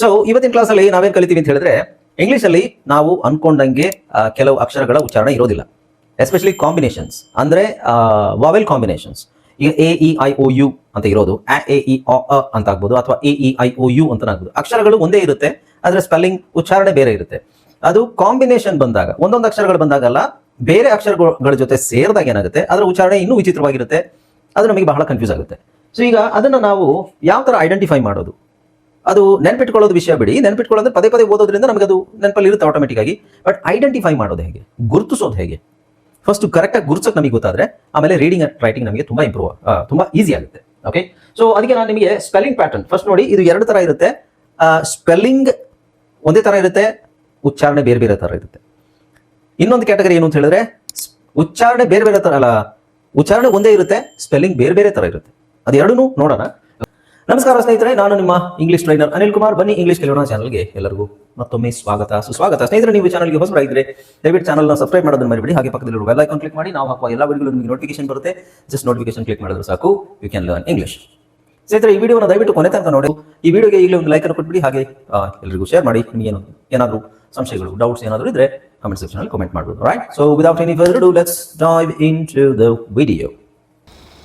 So ಇವತ್ತಿನ ಕ್ಲಾಸಲ್ಲಿ ನಾವೇನು ಕಲಿತೀವಿ ಅಂತ ಹೇಳಿದ್ರೆ, ಇಂಗ್ಲೀಷಲ್ಲಿ ನಾವು ಅನ್ಕೊಂಡಂಗೆ ಕೆಲವು ಅಕ್ಷರಗಳ ಉಚ್ಚಾರಣೆ ಇರೋದಿಲ್ಲ. ಎಸ್ಪೆಷಲಿ ಕಾಂಬಿನೇಷನ್ಸ್ ಅಂದರೆ ವಾವೆಲ್ ಕಾಂಬಿನೇಷನ್ಸ್. ಈಗ AEIOU ಅಂತ ಇರೋದು AEIO ಅಂತ ಆಗ್ಬೋದು, ಅಥವಾ AEIOU ಅಂತ ಆಗ್ಬೋದು. ಅಕ್ಷರಗಳು ಒಂದೇ ಇರುತ್ತೆ, ಆದರೆ ಸ್ಪೆಲ್ಲಿಂಗ್ ಉಚ್ಚಾರಣೆ ಬೇರೆ ಇರುತ್ತೆ. ಅದು ಕಾಂಬಿನೇಷನ್ ಬಂದಾಗ, ಒಂದೊಂದು ಅಕ್ಷರಗಳು ಬಂದಾಗಲ್ಲ, ಬೇರೆ ಅಕ್ಷರಗಳ ಜೊತೆ ಸೇರಿದಾಗ ಏನಾಗುತ್ತೆ, ಅದರ ಉಚ್ಚಾರಣೆ ಇನ್ನೂ ವಿಚಿತ್ರವಾಗಿರುತ್ತೆ. ಅದು ನಮಗೆ ಬಹಳ ಕನ್ಫ್ಯೂಸ್ ಆಗುತ್ತೆ. ಸೊ ಈಗ ಅದನ್ನು ನಾವು ಯಾವ ಥರ ಐಡೆಂಟಿಫೈ ಮಾಡೋದು, ಅದು ನೆನ್ಪಿಟ್ಕೊಳ್ಳೋದು ವಿಷಯ ಬಿಡಿ. ನೆನ್ಪಿಟ್ಕೊಳ್ಳೋದು ಪದೇ ಪದೇ ಓದೋದ್ರಿಂದ ನಮಗೆ ಅದು ನೆನಪಲ್ಲಿ ಇರುತ್ತೆ ಆಟೋಮೆಟಿಕ್ ಆಗಿ. ಬಟ್ ಐಡೆಂಟಿಫೈ ಮಾಡೋದು ಹೇಗೆ, ಗುರುತಿಸೋದು ಹೇಗೆ, ಫಸ್ಟ್ ಕರೆಕ್ಟಾಗಿ ಗುರುತಿಸೋಕೆ ನಮಗೆ ಗೊತ್ತಾದ್ರೆ ಆಮೇಲೆ ರೀಡಿಂಗ್ ಅಂಡ್ ರೈಟಿಂಗ್ ನಮಗೆ ತುಂಬಾ ಈಸಿ ಆಗುತ್ತೆ. ಓಕೆ, ಸೊ ಅದಕ್ಕೆ ನಾನು ನಿಮಗೆ ಸ್ಪೆಲ್ಲಿಂಗ್ ಪ್ಯಾಟರ್ನ್ ಫಸ್ಟ್ ನೋಡಿ. ಇದು ಎರಡು ತರ ಇರುತ್ತೆ. ಸ್ಪೆಲ್ಲಿಂಗ್ ಒಂದೇ ತರ ಇರುತ್ತೆ, ಉಚ್ಚಾರಣೆ ಬೇರೆ ಬೇರೆ ತರ ಇರುತ್ತೆ. ಇನ್ನೊಂದು ಕ್ಯಾಟಗರಿ ಏನು ಅಂತ ಹೇಳಿದ್ರೆ, ಉಚ್ಚಾರಣೆ ಬೇರೆ ಬೇರೆ ತರ ಅಲ್ಲ, ಉಚ್ಚಾರಣೆ ಒಂದೇ ಇರುತ್ತೆ, ಸ್ಪೆಲ್ಲಿಂಗ್ ಬೇರೆ ಬೇರೆ ತರ ಇರುತ್ತೆ. ಅದೆರಡೂ ನೋಡೋಣ. ನಮಸ್ಕಾರ ಸ್ನೇಹಿತರೆ, ನಾನು ನಿಮ್ಮ ಇಂಗ್ಲಿಷ್ ಟ್ರೈನರ್ ಅನಿಲ್ ಕುಮಾರ್. ಬನ್ನಿ ಇಂಗ್ಲಿಷ್ ಕಲಿಯೋಣ ಚಾನಲ್ಗೆ ಎಲ್ಲರಿಗೂ ಮತ್ತೊಮ್ಮೆ ಸ್ವಾಗತ, ಸುಸ್ವಾಗತ. ಸ್ನೇಹಿತರೆ, ನೀವು ಚಾನಲ್ಗೆ ಹೊಸಬರಾಗಿದ್ದರೆ ದಯವಿಟ್ಟು ಚಾನಲ್ನ ಸಬ್ಸ್ಕ್ರೈಬ್ ಮಾಡೋದನ್ನ ಮರಿಬೇಡಿ. ಹಾಗೆ ಪಕ್ಕದಲ್ಲಿರುವ ಬೆಲ್ ಐಕಾನ್ ಕ್ಲಿಕ್ ಮಾಡಿ. ನಾವು ಹಾಕುವ ಎಲ್ಲ ವಿಡಿಯೋಗಳು ನಿಮಗೆ ನೋಟಿಫಿಕೇಶನ್ ಬರುತ್ತೆ. ಜಸ್ಟ್ ನೋಟಿಫಿಕೇಶನ್ ಕ್ಲಿಕ್ ಮಾಡಿದ್ರೆ ಸಾಕು, ಯು ಕ್ಯಾನ್ ಲರ್ನ್ ಇಂಗ್ಲಿಷ್. ಸ್ನೇಹಿತರೆ, ಈ ವಿಡಿಯೋನ ದಯವಿಟ್ಟು ಕೊನೆ ತನಕ ನೋಡಿ. ಈ ವಿಡಿಯೋಗೆ ಈಗಲೇ ಒಂದು ಲೈಕ್ ಅನ್ನು ಕೊಟ್ಬಿಡಿ. ಹಾಗೆ ಎಲ್ಲರಿಗೂ ಶೇರ್ ಮಾಡಿ. ನಿಮಗೆ ಏನಾದರೂ ಸಂಶಯಗಳು, ಡೌಟ್ಸ್ ಏನಾದರೂ ಇದ್ರೆ ಕಮೆಂಟ್ ಸೆಕ್ಷನ್ ಅಲ್ಲಿ ಕಮೆಂಟ್ ಮಾಡಬಹುದು. Right, so without any further do let's dive into the video.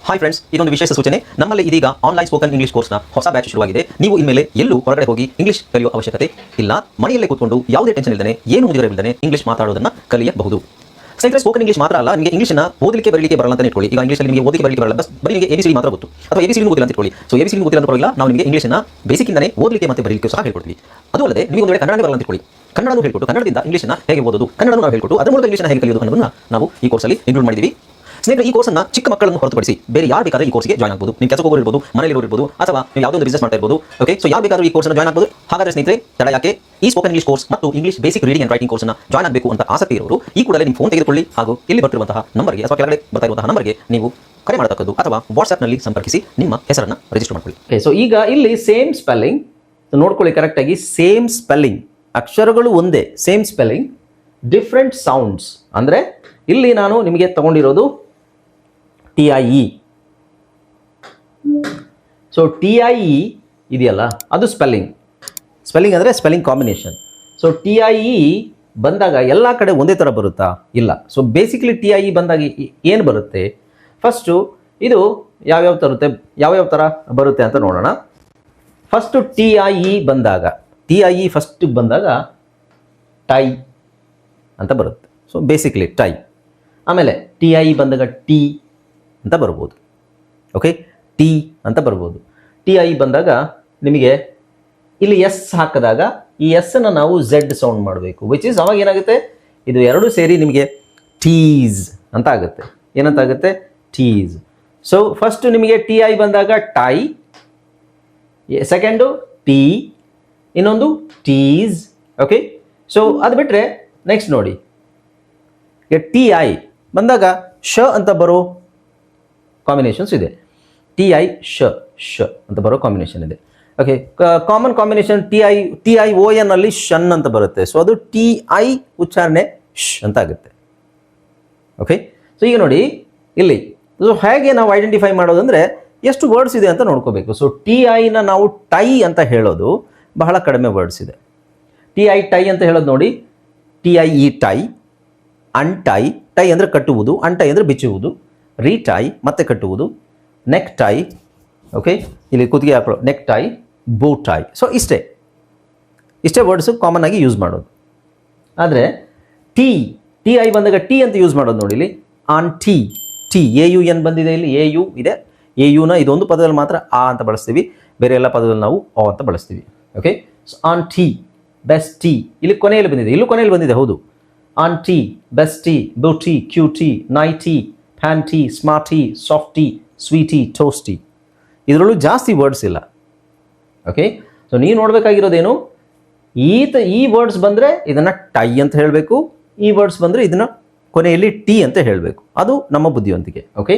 Hi friends, ಇದೊಂದು ವಿಶೇಷ ಸೂಚನೆ. ನಮ್ಮಲ್ಲಿ ಇದೀಗ ಆನ್ಲೈನ್ ಸ್ಪೋಕನ್ ಇಂಗ್ಲಿಷ್ ಕೋರ್ಸ್ನ ಹೊಸ ಬ್ಯಾಚ್ ಶುರುವಾಗಿದೆ. ನೀವು ಇನ್ಮೇಲೆ ಎಲ್ಲೂ ಹೊರಗಡೆ ಹೋಗಿ ಇಂಗ್ಲಿಷ್ ಕಲಿಯುವ ಅವಶ್ಯಕತೆ ಇಲ್ಲ. ಮನೆಯಲ್ಲೇ ಕೂತ್ಕೊಂಡು ಯಾವುದೇ ಟೆನ್ಷನ್ ಇಲ್ಲದೆ, ಏನು ಮುಗಿದಿರಬಿಲ್ಲದೆ ಇಂಗ್ಲಿಷ್ ಮಾತಾಡೋದನ್ನ ಕಲಿಯಬಹುದು. ಸ್ನೇಹಿತರೆ, ಸ್ಪೋಕನ್ ಇಂಗ್ಲಿಷ್ ಮಾತ್ರ ಅಲ್ಲ, ನಿಮಗೆ ಇಂಗ್ಲಿಷ್ನ ಓದಲಿಕ್ಕೆ ಬರಲಿಕ್ಕೆ ಬರಲ್ಲ ಅಂತ ಇಟ್ಕೊಳ್ಳಿ. ಈಗ ಇಂಗ್ಲಿಷಲ್ಲಿ ನಿಮಗೆ ಓದಲಿಕ್ಕೆ ಬರಲಿಕ್ಕೆ ಬರಲ್ಲ, ಬರೀ ನಿಮಗೆ ABCD ಮಾತ್ರ ಗೊತ್ತು, ಅಥವಾ ABCD ಗೊತ್ತಿಲ್ಲ ಅಂತ ಇಟ್ಕೊಳ್ಳಿ. ಸೊ ABCD ಗೊತ್ತಿಲ್ಲ ಅಂತ ಪರವಾಗಿಲ್ಲ, ನಾವು ನಿಮಗೆ ಇಂಗ್ಲಿಷ್ನ ಬೇಸಿಕ್ಕಿಂದನೇ ಓದಲಿಕ್ಕೆ ಮತ್ತೆ ಬರಲಿಕ್ಕೆ ಸಹ ಹೇಳ್ಕೊಡ್ತೀವಿ. ಅದು ಅಲ್ಲದೆ ನಿಮಗೆ ಒಂದು ವೇಳೆ ಕನ್ನಡನೇ ಬರಲ್ಲ ಅಂತ ಇಟ್ಕೊಳ್ಳಿ, ಕನ್ನಡನೂ ಹೇಳ್ಕೊಟ್ಟು ಕನ್ನಡದಿಂದ ಇಂಗ್ಲಿಷ್ನ ಹೇಗೆ ಓದೋದು, ಕನ್ನಡನೂ ನಾವು ಹೇಳ್ಕೊಟ್ಟು ಅದರ ಮೂಲಕ ಇಂಗ್ಲಿಷ್ನ ಹೇಗೆ ಕಲಿಯೋದು ಅನ್ನೋದನ್ನ ನಾವು ಈ ಕೋರ್ಸಲ್ಲಿ ಇನ್ಕ್ಲೂಡ್ ಮಾಡಿದ್ದೀವಿ. ಸ್ನೇಹಿತರೆ, ಈ ಕೋರ್ಸನ್ನು ಚಿಕ್ಕ ಮಕ್ಕಳನ್ನು ಹೊರತುಪಡಿಸಿ ಬೇರೆ ಯಾರು ಬೇಕಾದ್ರೆ ಈ ಕೋರ್ಸ್ಗೆ ಜಾಯ್ನ್ ಆಗಬಹುದು. ನೀವು ಕೆಲಸ ಹೋಗೋರು ಇರ್ಬೋದು, ಮನೆಯಲ್ಲಿ ಇರ್ಬೋದು, ಅಥವಾ ನೀವು ಯಾವುದೋ ಒಂದು ಬಿಸ್ನೆಸ್ ಮಾಡ್ತಾ ಇರ್ಬೋದು. ಓಕೆ, ಸೊ ಯಾರು ಬೇಕಾದ್ರೂ ಈ ಕೋರ್ಸ್ನ ಜಾಯ್ನ್ ಆಗಬಹುದು. ಹಾಗಾದ್ರೆ ಸ್ನೇಹಿತರೆ, ತಡ ಯಾಕೆ, ಈ ಸ್ಪೋಕನ್ ಇಂಗ್ಲಿಷ್ ಕೋರ್ಸ್ ಮತ್ತು English basic reading and writing ಕೋರ್ಸ್ನ ಜಾಯ್ನ್ ಆಗಬೇಕು ಅಂತ ಆಸಕ್ತಿ ಇರೋರು ಈ ಕೂಡಲೇ ನಿಮ್ಮ ಫೋನ್ ತೆಗೆದುಕೊಳ್ಳಿ, ಹಾಗೂ ಇಲ್ಲಿ ಬರ್ತಿರುವಂತಹ ನಂಬರ್ಗೆ ಅಥವಾ ಕೆಳಗಡೆ ಬರ್ತಾ ಇರುವಂತಹ ನಂಬರ್ಗೆ ನೀವು ಕರೆ ಮಾಡತಕ್ಕದ್ದು, ಅಥವಾ ವಾಟ್ಸ್ಆ್ಯಪ್ನಲ್ಲಿ ಸಂಪರ್ಕಿಸಿ ನಿಮ್ಮ ಹೆಸರನ್ನು ರಿಜಿಸ್ಟರ್ ಮಾಡ್ಕೊಳ್ಳಿ. ಓಕೆ, ಸೊ ಈಗ ಇಲ್ಲಿ ಸೇಮ್ ಸ್ಪೆಲ್ಲಿಂಗ್ ನೋಡ್ಕೊಳ್ಳಿ ಕರೆಕ್ಟಾಗಿ. ಸೇಮ್ ಸ್ಪೆಲ್ಲಿಂಗ್, ಅಕ್ಷರಗಳು ಒಂದೇ, ಸೇಮ್ ಸ್ಪೆಲ್ಲಿಂಗ್, ಡಿಫ್ರೆಂಟ್ ಸೌಂಡ್ಸ್. ಅಂದರೆ ಇಲ್ಲಿ ನಾನು ನಿಮಗೆ ತಗೊಂಡಿರೋದು TIE. ಸೊ TIE ಇದೆಯಲ್ಲ, ಅದು ಸ್ಪೆಲ್ಲಿಂಗ್ ಅಂದರೆ ಸ್ಪೆಲ್ಲಿಂಗ್ ಕಾಂಬಿನೇಷನ್. ಸೊ TIE ಬಂದಾಗ ಎಲ್ಲ ಕಡೆ ಒಂದೇ ಥರ ಬರುತ್ತಾ? ಇಲ್ಲ. ಸೊ ಬೇಸಿಕಲಿ TIE ಬಂದಾಗ ಏನು ಬರುತ್ತೆ, ಫಸ್ಟು ಇದು ಯಾವ್ಯಾವ ಥರ ಬರುತ್ತೆ ಅಂತ ನೋಡೋಣ. ಫಸ್ಟು TIE ಫಸ್ಟ್ ಬಂದಾಗ ಟೈ ಅಂತ ಬರುತ್ತೆ. So basically tie. ಆಮೇಲೆ TIE ಬಂದಾಗ ಟಿ ಅಂತ ಬರ್ಬೋದು. ಓಕೆ, ಟಿ ಅಂತ ಬರ್ಬೋದು. TIE ಬಂದಾಗ ನಿಮಗೆ ಇಲ್ಲಿ ಎಸ್ ಹಾಕಿದಾಗ ಈ ಎಸ್ ಅನ್ನು ನಾವು ಝೆಡ್ ಸೌಂಡ್ ಮಾಡಬೇಕು, ವಿಚ್ ಇಸ್ ಅವಾಗ ಏನಾಗುತ್ತೆ, ಇದು ಎರಡು ಸೇರಿ ನಿಮಗೆ ಟೀಸ್ ಅಂತ ಆಗುತ್ತೆ. ಏನಂತ ಆಗುತ್ತೆ? ಟೀಸ್. ಸೊ ಫಸ್ಟ್ ನಿಮಗೆ TI ಬಂದಾಗ ಟೈ, ಸೆಕೆಂಡು ಟಿ, ಇನ್ನೊಂದು ಟೀಸ್. ಓಕೆ, ಸೊ ಅದು ಬಿಟ್ಟರೆ ನೆಕ್ಸ್ಟ್ ನೋಡಿ, ಈಗ TI ಬಂದಾಗ ಶ ಅಂತ ಬರೋ ಕಾಂಬಿನೇಷನ್ಸ್ ಇದೆ. TI ಶ ಅಂತ ಬರೋ ಕಾಂಬಿನೇಷನ್ ಇದೆ. ಓಕೆ, ಕಾಮನ್ ಕಾಂಬಿನೇಷನ್ TION ಅಲ್ಲಿ ಶನ್ ಅಂತ ಬರುತ್ತೆ. ಸೊ ಅದು TI ಉಚ್ಚಾರಣೆ ಶ್ ಅಂತ ಆಗುತ್ತೆ. ಓಕೆ, ಸೊ ಈಗ ನೋಡಿ ಇಲ್ಲಿ, ಸೊ ಹೇಗೆ ನಾವು ಐಡೆಂಟಿಫೈ ಮಾಡೋದಂದ್ರೆ ಎಷ್ಟು ವರ್ಡ್ಸ್ ಇದೆ ಅಂತ ನೋಡ್ಕೋಬೇಕು. ಸೊ TIನ ನಾವು ಟೈ ಅಂತ ಹೇಳೋದು ಬಹಳ ಕಡಿಮೆ ವರ್ಡ್ಸ್ ಇದೆ. ಟೈ ಅಂತ ಹೇಳೋದು ನೋಡಿ, TIE ಟೈ, ಅನ್ಟೈ, ಟೈ ಅಂದರೆ ಕಟ್ಟುವುದು, ಅನ್ಟೈ ಅಂದರೆ ಬಿಚ್ಚುವುದು, ರೀಟೈ ಮತ್ತೆ ಕಟ್ಟುವುದು, ನೆಕ್ ಟೈ. ಓಕೆ, ಇಲ್ಲಿ ಕುತ್ತಿಗೆ ಹಾಕೊಳ್ಳೋ ನೆಕ್ ಟೈ, ಬೋ ಟೈ. ಸೊ ಇಷ್ಟೇ ವರ್ಡ್ಸು ಕಾಮನ್ ಆಗಿ ಯೂಸ್ ಮಾಡೋದು. ಆದರೆ TI ಬಂದಾಗ ಟಿ ಅಂತ ಯೂಸ್ ಮಾಡೋದು ನೋಡಿ. ಇಲ್ಲಿ ಆನ್ ಟಿ, AUN ಬಂದಿದೆ, ಇಲ್ಲಿ AU ಇದೆ. AUನ ಇದೊಂದು ಪದದಲ್ಲಿ ಮಾತ್ರ ಆ ಅಂತ ಬಳಸ್ತೀವಿ, ಬೇರೆ ಎಲ್ಲ ಪದದಲ್ಲಿ ನಾವು ಆ ಅಂತ ಬಳಸ್ತೀವಿ. Okay, so aunty, bestie, ಇಲ್ಲಿ ಕೊನೆಯಲ್ಲಿ ಬಂದಿದೆ, ಇಲ್ಲೂ ಕೊನೆಯಲ್ಲಿ ಬಂದಿದೆ. ಹೌದು, aunty, bestie, beauty, cutie, nightie, ಫ್ಯಾನ್ಟಿ, ಸ್ಮಾರ್ಟಿ, ಸಾಫ್ಟಿ, ಸ್ವೀಟಿ, ಟೋಸ್ಟಿ. ಇದರಲ್ಲೂ ಜಾಸ್ತಿ ವರ್ಡ್ಸ್ ಇಲ್ಲ. ಓಕೆ, ಸೊ ನೀವು ನೋಡಬೇಕಾಗಿರೋದೇನು, ಈ ವರ್ಡ್ಸ್ ಬಂದರೆ ಇದನ್ನು ಟೈ ಅಂತ ಹೇಳಬೇಕು, ಈ ವರ್ಡ್ಸ್ ಬಂದರೆ ಇದನ್ನು ಕೊನೆಯಲ್ಲಿ ಟಿ ಅಂತ ಹೇಳಬೇಕು. ಅದು ನಮ್ಮ ಬುದ್ಧಿವಂತಿಕೆ. ಓಕೆ,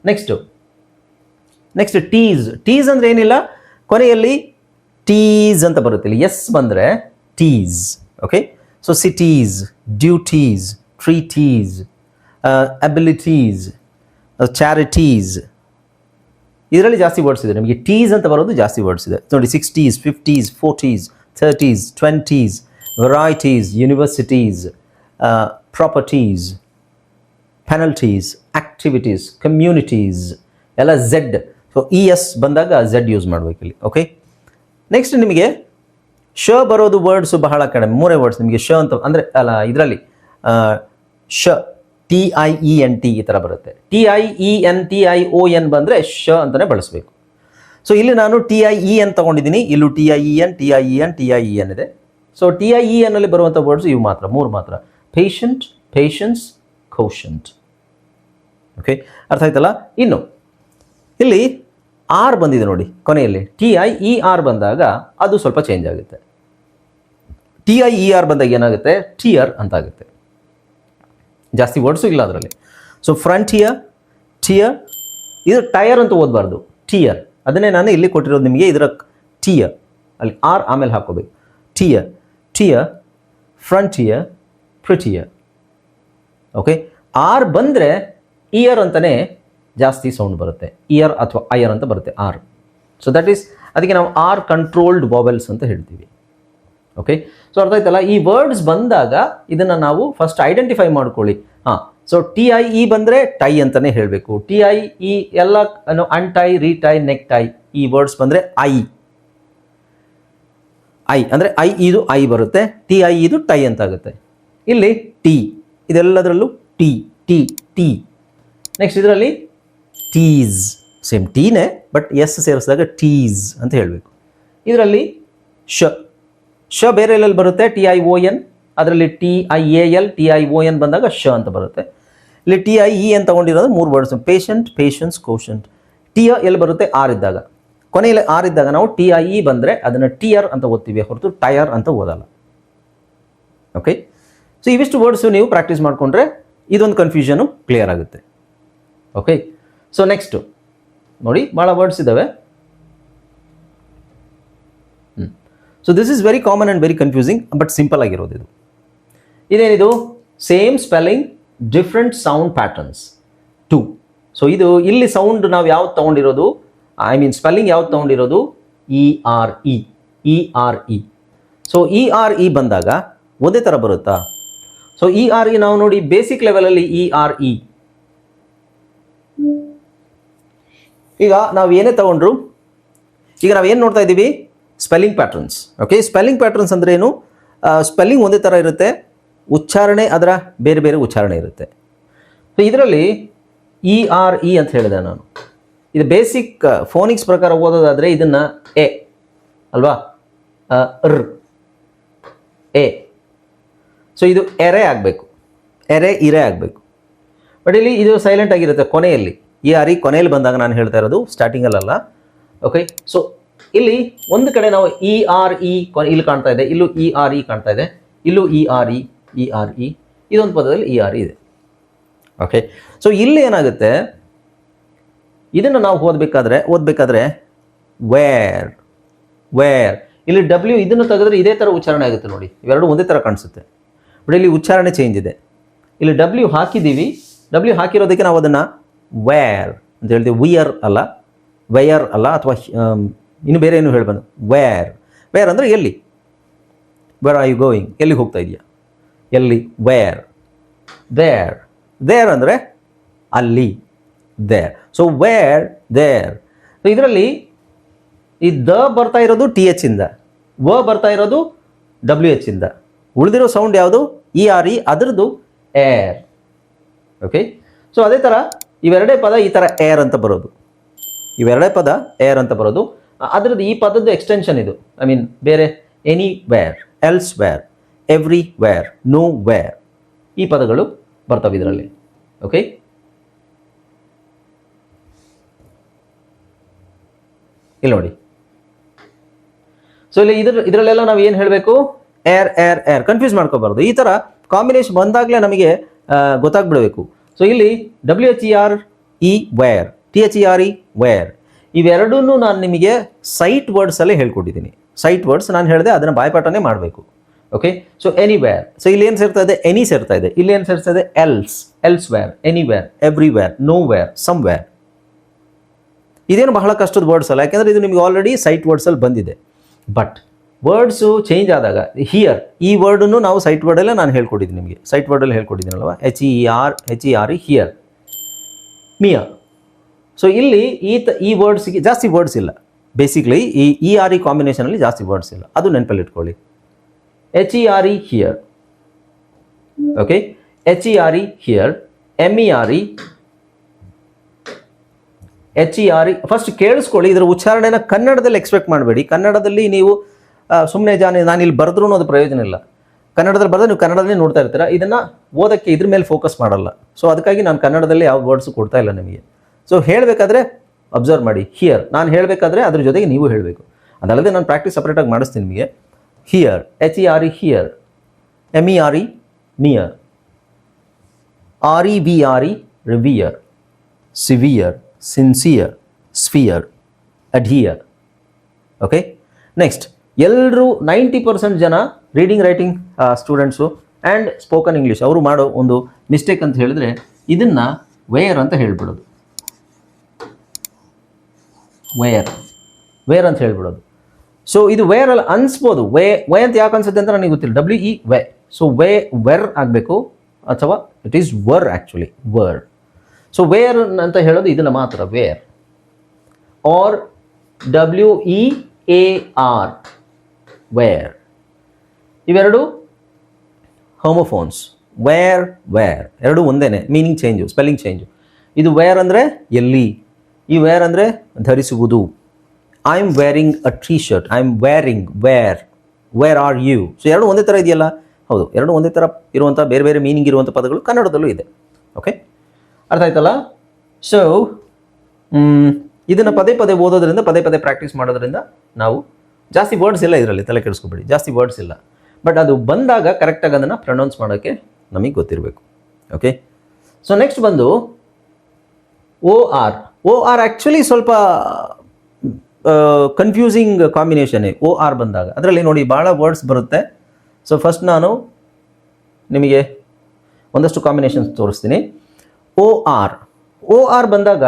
ನೆಕ್ಸ್ಟ್ ಟೀಸ್ ಅಂದರೆ ಏನಿಲ್ಲ, ಕೊನೆಯಲ್ಲಿ ಟೀಸ್ ಅಂತ ಬರುತ್ತೆ. ಇಲ್ಲಿ ಎಸ್ ಬಂದರೆ ties. Okay, so cities, duties, treaties, abilities, charities, ಇದರಲ್ಲಿ ಜಾಸ್ತಿ ವರ್ಡ್ಸ್ ಇದೆ. ನಿಮಗೆ ಟೀಸ್ ಅಂತ ಬರೋದು ಜಾಸ್ತಿ ವರ್ಡ್ಸ್ ಇದೆ ನೋಡಿ. 60s, 50s, 40s, 30s, 20s, varieties, universities, properties, penalties, activities, communities ಎಲ್ಲ ಝೆಡ್. ಸೊ ಇ ಎಸ್ ಬಂದಾಗ ಝೆಡ್ ಯೂಸ್ ಮಾಡಬೇಕಿಲ್ಲಿ. ಓಕೆ, ನೆಕ್ಸ್ಟ್ ನಿಮಗೆ ಶ ಬರೋದು ವರ್ಡ್ಸು ಬಹಳ ಕಡಿಮೆ, 3 ವರ್ಡ್ಸ್ ನಿಮಗೆ ಶ ಅಂತ ಅಂದರೆ ಅಲ್ಲ ಇದರಲ್ಲಿ ಶ TIENT ಈ ಥರ ಬರುತ್ತೆ. TIEN TION ಬಂದರೆ ಶ ಅಂತಲೇ ಬಳಸಬೇಕು. ಸೊ ಇಲ್ಲಿ ನಾನು TIEN ತಗೊಂಡಿದ್ದೀನಿ, ಇಲ್ಲೂ TIEN ಇದೆ. ಸೊ TIEN ಅಲ್ಲಿ ಬರುವಂಥ ವರ್ಡ್ಸ್ ಇವು ಮಾತ್ರ, 3 ಮಾತ್ರ. Patient, patience, quotient. ಓಕೆ, ಅರ್ಥ ಆಯ್ತಲ್ಲ. ಇನ್ನು ಇಲ್ಲಿ ಆರ್ ಬಂದಿದೆ ನೋಡಿ ಕೊನೆಯಲ್ಲಿ, TIER ಬಂದಾಗ ಅದು ಸ್ವಲ್ಪ ಚೇಂಜ್ ಆಗುತ್ತೆ. TIER ಬಂದಾಗ ಏನಾಗುತ್ತೆ, ಟಿಯರ್ ಅಂತ ಆಗುತ್ತೆ. ಜಾಸ್ತಿ ವರ್ಡ್ಸು ಇಲ್ಲ ಅದರಲ್ಲಿ. ಸೊ ಫ್ರಂಟಿಯರ್, ಟಿಯರ್, ಇದು ಟಯರ್ ಅಂತ ಓದಬಾರ್ದು, ಟಿಯರ್. ಅದನ್ನೇ ನಾನು ಇಲ್ಲಿ ಕೊಟ್ಟಿರೋದು ನಿಮಗೆ. ಇದರ ಟಿಯರ್ ಅಲ್ಲಿ ಆರ್ ಆಮೇಲೆ ಹಾಕೋಬೇಕು. Tear, tear, frontier, prettier. Okay, R ಬಂದರೆ ಇಯರ್ ಅಂತಲೇ ಜಾಸ್ತಿ ಸೌಂಡ್ ಬರುತ್ತೆ, ಇಯರ್ ಅಥವಾ ಅಯರ್ ಅಂತ ಬರುತ್ತೆ ಆರ್. ಸೊ ದಟ್ ಈಸ್, ಅದಕ್ಕೆ ನಾವು ಆರ್ ಕಂಟ್ರೋಲ್ಡ್ ವಾವೆಲ್ಸ್ ಅಂತ ಹೇಳ್ತೀವಿ. ಓಕೆ, ಸೊ ಅರ್ಥ ಆಯ್ತಲ್ಲ. ಈ ವರ್ಡ್ಸ್ ಬಂದಾಗ ಇದನ್ನು ನಾವು ಫಸ್ಟ್ ಐಡೆಂಟಿಫೈ ಮಾಡ್ಕೊಳ್ಳಿ. ಹಾಂ, ಸೊ TIE ಬಂದರೆ ಟೈ ಅಂತಲೇ ಹೇಳಬೇಕು. TIE ಎಲ್ಲ ಅನ್ಟೈ, ರೀಟೈ, ನೆಕ್ ಟೈ, ಈ ವರ್ಡ್ಸ್ ಬಂದರೆ ಐ ಅಂದರೆ ಇದು ಐ ಬರುತ್ತೆ. TIE ಇದು ಟೈ ಅಂತ ಆಗುತ್ತೆ. ಇಲ್ಲಿ ಟಿ, ಇದೆಲ್ಲದರಲ್ಲೂ ಟಿ ಟಿ ಟಿ. ನೆಕ್ಸ್ಟ್ ಇದರಲ್ಲಿ ಟೀಸ್, ಸೇಮ್ ಟೀನೇ ಬಟ್ ಎಸ್ ಸೇರಿಸಿದಾಗ ಟೀಸ್ ಅಂತ ಹೇಳಬೇಕು. ಇದರಲ್ಲಿ ಶ ಬೇರೆ ಎಲ್ಲೆಲ್ಲಿ ಬರುತ್ತೆ, TION, ಅದರಲ್ಲಿ TIAL, TION ಬಂದಾಗ ಶ ಅಂತ ಬರುತ್ತೆ. ಇಲ್ಲಿ TIE ಅಂತ ತಗೊಂಡಿರೋದು 3 ವರ್ಡ್ಸ್, ಪೇಷಂಟ್, ಪೇಷನ್ಸ್, ಕೋಷಂಟ್. ಟಿಯ ಎಲ್ಲಿ ಬರುತ್ತೆ, ಆರ್ ಇದ್ದಾಗ. ಕೊನೆಯಲ್ಲಿ ಆರ್ ಇದ್ದಾಗ ನಾವು TIE ಬಂದರೆ ಅದನ್ನು ಟಿಯರ್ ಅಂತ ಓದ್ತೀವಿ ಹೊರತು ಟಯರ್ ಅಂತ ಓದಲ್ಲ. ಓಕೆ, ಸೊ ಇವಿಷ್ಟು ವರ್ಡ್ಸು ನೀವು ಪ್ರಾಕ್ಟೀಸ್ ಮಾಡಿಕೊಂಡ್ರೆ ಇದೊಂದು ಕನ್ಫ್ಯೂಷನು ಕ್ಲಿಯರ್ ಆಗುತ್ತೆ. ಓಕೆ, ಸೊ ನೆಕ್ಸ್ಟು ನೋಡಿ, ಭಾಳ ವರ್ಡ್ಸ್ ಇದ್ದಾವೆ. So this is very common and very confusing, but simple ಆಗಿರೋದು ಇದು. ಇದೇನಿದು, same spelling, different sound patterns 2. So ಇದು ಇಲ್ಲಿ ಸೌಂಡ್ ನಾವು ಯಾವ್ದು ತೊಗೊಂಡಿರೋದು, ಸ್ಪೆಲ್ಲಿಂಗ್ ಯಾವ್ದು ತೊಗೊಂಡಿರೋದು, ERE. ಸೊ ERE ಬಂದಾಗ ಒಂದೇ ಥರ ಬರುತ್ತಾ? ಸೊ ERE ನಾವು ನೋಡಿ ಬೇಸಿಕ್ ಲೆವೆಲಲ್ಲಿ ERE. ಈಗ ನಾವು ಏನೇ ತಗೊಂಡ್ರು, ಈಗ ನಾವು ಏನು ನೋಡ್ತಾ ಇದ್ದೀವಿ, spelling patterns. Okay, spelling patterns ಅಂದ್ರೆ ಏನು, ಸ್ಪೆಲ್ಲಿಂಗ್ ಒಂದೇ ಥರ ಇರುತ್ತೆ, ಉಚ್ಚಾರಣೆ ಅದರ ಬೇರೆ ಬೇರೆ ಉಚ್ಚಾರಣೆ ಇರುತ್ತೆ. ಸೊ ಇದರಲ್ಲಿ ERE ಅಂತ ಹೇಳಿದೆ ನಾನು. ಇದು ಬೇಸಿಕ್ ಫೋನಿಕ್ಸ್ ಪ್ರಕಾರ ಓದೋದಾದರೆ ಇದನ್ನು ಎ ಅಲ್ವಾ, ಎ. ಸೊ ಇದು ಎರೆ ಆಗಬೇಕು, ಇರೆ ಆಗಬೇಕು. ಬಟ್ ಇಲ್ಲಿ ಇದು ಸೈಲೆಂಟ್ ಆಗಿರುತ್ತೆ ಕೊನೆಯಲ್ಲಿ. ERE ಕೊನೆಯಲ್ಲಿ ಬಂದಾಗ ನಾನು ಹೇಳ್ತಾ ಇರೋದು, ಸ್ಟಾರ್ಟಿಂಗಲ್ಲ. ಓಕೆ, ಸೊ ಇಲ್ಲಿ ಒಂದು ಕಡೆ ನಾವು ERE ಇಲ್ಲಿ ಕಾಣ್ತಾ ಇದೆ, ಇಲ್ಲೂ ERE ಕಾಣ್ತಾ ಇದೆ, ಇಲ್ಲೂ ERE, ಇದೊಂದು ಪದದಲ್ಲಿ ERE ಇದೆ. ಓಕೆ, ಸೊ ಇಲ್ಲಿ ಏನಾಗುತ್ತೆ, ಇದನ್ನು ನಾವು ಓದಬೇಕಾದ್ರೆ ವೇರ್, ಇಲ್ಲಿ W ಇದನ್ನು ತೆಗೆದ್ರೆ ಇದೇ ಥರ ಉಚ್ಚಾರಣೆ ಆಗುತ್ತೆ ನೋಡಿ, ಇವೆರಡು ಒಂದೇ ಥರ ಕಾಣಿಸುತ್ತೆ. ಬಟ್ ಇಲ್ಲಿ ಉಚ್ಚಾರಣೆ ಚೇಂಜ್ ಇದೆ. ಇಲ್ಲಿ W ಹಾಕಿದ್ದೀವಿ, W ಹಾಕಿರೋದಕ್ಕೆ ನಾವು ಅದನ್ನು ವೇರ್ ಅಂತ ಹೇಳ್ತೀವಿ, ವೇಯರ್ ಅಲ್ಲ, ಅಥವಾ ಇನ್ನು ಬೇರೆ ಏನು ಹೇಳ್ಬಂದು, ವೇರ್ ಅಂದರೆ ಎಲ್ಲಿ, ವೇರ್ ಆರ್ ಯು ಗೋಯಿಂಗ್, ಎಲ್ಲಿಗೆ ಹೋಗ್ತಾ ಇದೆಯಾ, ಎಲ್ಲಿ, ದೇರ್ ಅಂದರೆ ಅಲ್ಲಿ, ದೇರ್. So there. ಸೊ ಇದರಲ್ಲಿ ಈ ದ ಬರ್ತಾ ಇರೋದು TH ಇಂದ, ವ ಬರ್ತಾ ಇರೋದು WH ಇಂದ, ಉಳಿದಿರೋ ಸೌಂಡ್ ಯಾವುದು, ERE, ಅದರದ್ದು ಏರ್. ಓಕೆ, ಸೊ ಅದೇ ಥರ ಇವೆರಡೇ ಪದ ಈ ಥರ ಏರ್ ಅಂತ ಬರೋದು, ಅದರದ್ದು ಈ ಪದದ್ದು ಎಕ್ಸ್ಟೆನ್ಷನ್ ಇದು. ಬೇರೆ ಎನಿವೇರ್, ಎಲ್ಸ್ವೇರ್, ಎವ್ರಿವೇರ್, ನೋವೇರ್, ಈ ಪದಗಳು ಬರ್ತವೆ ಇದರಲ್ಲಿ. ಓಕೆ, ಇಲ್ಲಿ ನೋಡಿ. ಸೊ ಇಲ್ಲಿ ಇದರಲ್ಲೆಲ್ಲ ನಾವು ಏನು ಹೇಳಬೇಕು, ಏರ್. ಕನ್ಫ್ಯೂಸ್ ಮಾಡ್ಕೋಬಾರ್ದು. ಈ ಥರ ಕಾಂಬಿನೇಷನ್ ಬಂದಾಗಲೇ ನಮಗೆ ಗೊತ್ತಾಗ್ಬಿಡಬೇಕು. ಸೊ ಇಲ್ಲಿ WHERE ವೇರ್, THERE ವೇರ್, ಇವೆರಡೂ ನಾನು ನಿಮಗೆ ಸೈಟ್ ವರ್ಡ್ಸಲ್ಲೇ ಹೇಳ್ಕೊಟ್ಟಿದ್ದೀನಿ. ಸೈಟ್ ವರ್ಡ್ಸ್ ನಾನು ಹೇಳಿದೆ, ಅದನ್ನು ಬಾಯ್ಪಾಠನೇ ಮಾಡಬೇಕು. Okay, so anywhere. ಸೊ ಇಲ್ಲಿ ಏನು ಸೇರ್ತಾ ಇದೆ, ಎನಿ ಸೇರ್ತಾ ಇದೆ. ಇಲ್ಲಿ ಏನು ಸೇರ್ತಾ ಇದೆ, elsewhere, anywhere, everywhere, nowhere, somewhere. ಇದೇನು ಬಹಳ ಕಷ್ಟದ ವರ್ಡ್ಸ್ ಅಲ್ಲ, ಯಾಕೆಂದರೆ ಇದು ನಿಮಗೆ ಆಲ್ರೆಡಿ ಸೈಟ್ ವರ್ಡ್ಸಲ್ಲಿ ಬಂದಿದೆ. ಬಟ್ ವರ್ಡ್ಸು ಚೇಂಜ್ ಆದಾಗ ಹಿಯರ್ ಈ ವರ್ಡನ್ನು ನಾವು ಸೈಟ್ ವರ್ಡಲ್ಲೇ ನಾನು ಹೇಳ್ಕೊಟ್ಟಿದ್ದೀನಿ ನಿಮಗೆ, ಸೈಟ್ ವರ್ಡಲ್ಲಿ ಹೇಳ್ಕೊಟ್ಟಿದ್ದೀನಲ್ವ, HER ಹಿಯರ್, ಮಿಯರ್. ಸೊ ಇಲ್ಲಿ ಈ ವರ್ಡ್ಸಿಗೆ ಜಾಸ್ತಿ ವರ್ಡ್ಸ್ ಇಲ್ಲ, ಬೇಸಿಕ್ಲಿ ಈ ERE ಕಾಂಬಿನೇಷನಲ್ಲಿ ಜಾಸ್ತಿ ವರ್ಡ್ಸ್ ಇಲ್ಲ, ಅದು ನೆನಪಲ್ಲಿ ಇಟ್ಕೊಳ್ಳಿ. HERE here, okay, HERE here, MERE, HERE. First ಕೇಳಿಸ್ಕೊಳ್ಳಿ, ಇದರ ಉಚ್ಚಾರಣೆನ ಕನ್ನಡದಲ್ಲಿ ಎಕ್ಸ್ಪೆಕ್ಟ್ ಮಾಡಬೇಡಿ. ಕನ್ನಡದಲ್ಲಿ ನೀವು ಸುಮ್ಮನೆ ನಾನು ಇಲ್ಲಿ ಬರೆದ್ರೂ ಅದು ಪ್ರಯೋಜನ ಇಲ್ಲ. ಕನ್ನಡದಲ್ಲಿ ಬರೆದ್ರೆ ನೀವು ಕನ್ನಡದಲ್ಲಿ ನೋಡ್ತಾ ಇರ್ತೀರ, ಇದನ್ನು ಓದೋಕ್ಕೆ ಇದ್ರ ಮೇಲೆ ಫೋಕಸ್ ಮಾಡಲ್ಲ. ಸೊ ಅದಕ್ಕಾಗಿ ನಾನು ಕನ್ನಡದಲ್ಲಿ ಯಾವ ವರ್ಡ್ಸು ಕೊಡ್ತಾ ಇಲ್ಲ ನಿಮಗೆ. ಸೊ ಹೇಳಬೇಕಾದ್ರೆ ಅಬ್ಸರ್ವ್ ಮಾಡಿ, ಹಿಯರ್ ನಾನು ಹೇಳಬೇಕಾದ್ರೆ ಅದ್ರ ಜೊತೆಗೆ ನೀವು ಹೇಳಬೇಕು. ಅದಲ್ಲದೆ ನಾನು ಪ್ರಾಕ್ಟೀಸ್ ಸಪ್ರೇಟಾಗಿ ಮಾಡಿಸ್ತೀನಿ ನಿಮಗೆ. Here, HERE here, MERE mere, REVRE revere, severe, sincere, sphere, adhere. Okay, next ಎಲ್ಲರೂ 90% ಜನ reading writing students and spoken English ಅವರು ಮಾಡೋ ಒಂದು ಮಿಸ್ಟೇಕ್ ಅಂತ ಹೇಳಿದ್ರೆ ಇದನ್ನು ವೇರ್ ಅಂತ ಹೇಳ್ಬಿಡೋದು. ವೇರ್ ಅಂತ ಹೇಳ್ಬಿಡೋದು. ಸೊ ಇದು ವೇರಲ್ಲಿ ಅನಿಸ್ಬೋದು, ವೇ ಅಂತ ಯಾಕೆ ಅನ್ಸುತ್ತೆ ಅಂತ ನನಗೆ ಗೊತ್ತಿಲ್ಲ. WE way. ಸೊ ವೆರ್ ಆಗಬೇಕು, ಅಥವಾ it is where actually, where. So where ಅಂತ ಹೇಳೋದು ಇದನ್ನು ಮಾತ್ರ, ವೇರ್. Or WEAR wear. ಇವೆರಡು ಹೋಮೋಫೋನ್ಸ್. ವೇರ್ ಎರಡು ಒಂದೇನೆ, ಮೀನಿಂಗ್ ಚೇಂಜು, ಸ್ಪೆಲ್ಲಿಂಗ್ ಚೇಂಜು. ಇದು ವೇರ್ ಅಂದರೆ ಎಲ್ಲಿ, ಈ ವೇರ್ ಅಂದರೆ ಧರಿಸುವುದು. I am wearing a T shirt, I am wearing, where are you. So ಎರಡು ಒಂದೇ ಥರ ಇದೆಯಲ್ಲ, ಹೌದು, ಎರಡು ಒಂದೇ ಥರ ಇರುವಂಥ ಬೇರೆ ಬೇರೆ ಮೀನಿಂಗ್ ಇರುವಂಥ ಪದಗಳು ಕನ್ನಡದಲ್ಲೂ ಇದೆ. ಓಕೆ, ಅರ್ಥ ಆಯ್ತಲ್ಲ? ಸೊ ಇದನ್ನು ಪದೇ ಪದೇ ಓದೋದ್ರಿಂದ, ಪದೇ ಪದೇ ಪ್ರಾಕ್ಟೀಸ್ ಮಾಡೋದ್ರಿಂದ ನಾವು ಜಾಸ್ತಿ ವರ್ಡ್ಸ್ ಇಲ್ಲ ಇದರಲ್ಲಿ, ತಲೆ ಕೆಡಿಸ್ಕೊಬೇಡಿ, ಜಾಸ್ತಿ ವರ್ಡ್ಸ್ ಇಲ್ಲ. ಬಟ್ ಅದು ಬಂದಾಗ ಕರೆಕ್ಟಾಗಿ ಅದನ್ನು ಪ್ರೊನೌನ್ಸ್ ಮಾಡೋಕ್ಕೆ ನಮಗೆ ಗೊತ್ತಿರಬೇಕು. ಓಕೆ, ಸೊ ನೆಕ್ಸ್ಟ್ ಬಂದು OR ಆ್ಯಕ್ಚುಲಿ ಸ್ವಲ್ಪ ಕನ್ಫ್ಯೂಸಿಂಗ್ ಕಾಂಬಿನೇಷನ್ನೇ OR ಬಂದಾಗ. ಅದರಲ್ಲಿ ನೋಡಿ ಭಾಳ ವರ್ಡ್ಸ್ ಬರುತ್ತೆ. ಸೊ ಫಸ್ಟ್ ನಾನು ನಿಮಗೆ ಒಂದಷ್ಟು ಕಾಂಬಿನೇಷನ್ಸ್ ತೋರಿಸ್ತೀನಿ. OR ಬಂದಾಗ,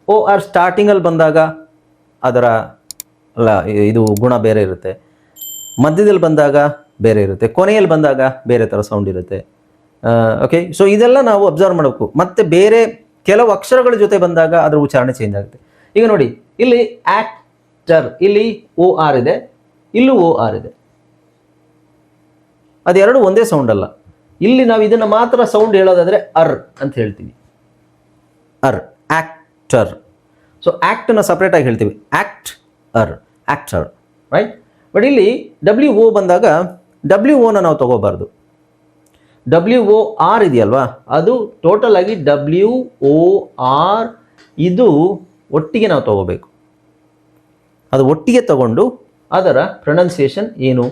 OR ಸ್ಟಾರ್ಟಿಂಗಲ್ಲಿ ಬಂದಾಗ ಅದರ ಇದು ಗುಣ ಬೇರೆ ಇರುತ್ತೆ, ಮಧ್ಯದಲ್ಲಿ ಬಂದಾಗ ಬೇರೆ ಇರುತ್ತೆ, ಕೊನೆಯಲ್ಲಿ ಬಂದಾಗ ಬೇರೆ ಥರ ಸೌಂಡ್ ಇರುತ್ತೆ. ಓಕೆ, ಸೊ ಇದೆಲ್ಲ ನಾವು ಅಬ್ಸರ್ವ್ ಮಾಡಬೇಕು. ಮತ್ತು ಬೇರೆ ಕೆಲವು ಅಕ್ಷರಗಳ ಜೊತೆ ಬಂದಾಗ ಅದರ ಉಚ್ಚಾರಣೆ ಚೇಂಜ್ ಆಗುತ್ತೆ. ಈಗ ನೋಡಿ, ಇಲ್ಲಿ ಆಕ್ಟರ್, ಇಲ್ಲಿ OR ಇದೆ, ಇಲ್ಲೂ OR ಇದೆ. ಅದೆರಡು ಒಂದೇ ಸೌಂಡ್ ಅಲ್ಲ. ಇಲ್ಲಿ ನಾವು ಇದನ್ನು ಮಾತ್ರ ಸೌಂಡ್ ಹೇಳೋದಾದರೆ ಅರ್ ಅಂತ ಹೇಳ್ತೀವಿ, ಆಕ್ಟರ್. ಸೊ ಆ್ಯಕ್ಟನ್ನು ಸಪ್ರೇಟಾಗಿ ಹೇಳ್ತೀವಿ, ಆಕ್ಟರ್, ರೈಟ್? ಬಟ್ ಇಲ್ಲಿ WO ಬಂದಾಗ WOನ ನಾವು ತಗೋಬಾರ್ದು. WOR ಇದೆಯಲ್ವಾ, ಅದು ಟೋಟಲ್ ಆಗಿ WOR, ಇದು ಒಟ್ಟಿಗೆ ನಾವು ತಗೋಬೇಕು. ಅದು ಒಟ್ಟಿಗೆ ತಗೊಂಡು ಅದರ ಪ್ರೊನೌನ್ಸಿಯೇಷನ್ ಏನು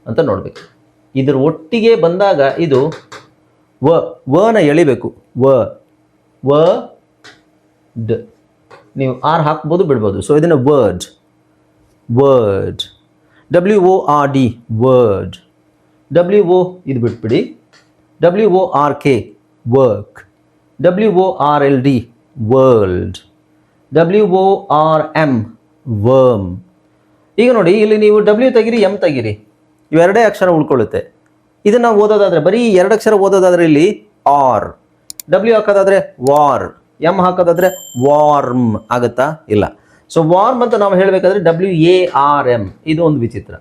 ಅಂತ ನೋಡಬೇಕು. ಇದ್ರ ಒಟ್ಟಿಗೆ ಬಂದಾಗ ಇದು ವನ ಎಳಿಬೇಕು, ವರ್ಡ್. ನೀವು ಆರ್ ಹಾಕ್ಬೋದು, ಬಿಡ್ಬೋದು. ಸೊ ಇದನ್ನು ವರ್ಡ್, WORD, ವರ್ಡ್. WO ಇದು ಬಿಟ್ಬಿಡಿ. WORK work, WORLD world, WORM worm. ಈಗ ನೋಡಿ, ಇಲ್ಲಿ ನೀವು W ತೆಗಿರಿ, M ತೆಗಿರಿ, ಇವೆರಡೇ ಅಕ್ಷರ ಉಳ್ಕೊಳ್ಳುತ್ತೆ. ಇದನ್ನು ಓದೋದಾದರೆ, ಬರೀ ಎರಡು ಅಕ್ಷರ ಓದೋದಾದರೆ ಇಲ್ಲಿ ಆರ್, W ಹಾಕೋದಾದರೆ ವಾರ್, M ಹಾಕೋದಾದರೆ ವಾರ್ಮ್ ಆಗುತ್ತಾ? ಇಲ್ಲ. ಸೊ ವಾರ್ಮ್ ಅಂತ ನಾವು ಹೇಳಬೇಕಾದ್ರೆ WARM, ಇದು ಒಂದು ವಿಚಿತ್ರ,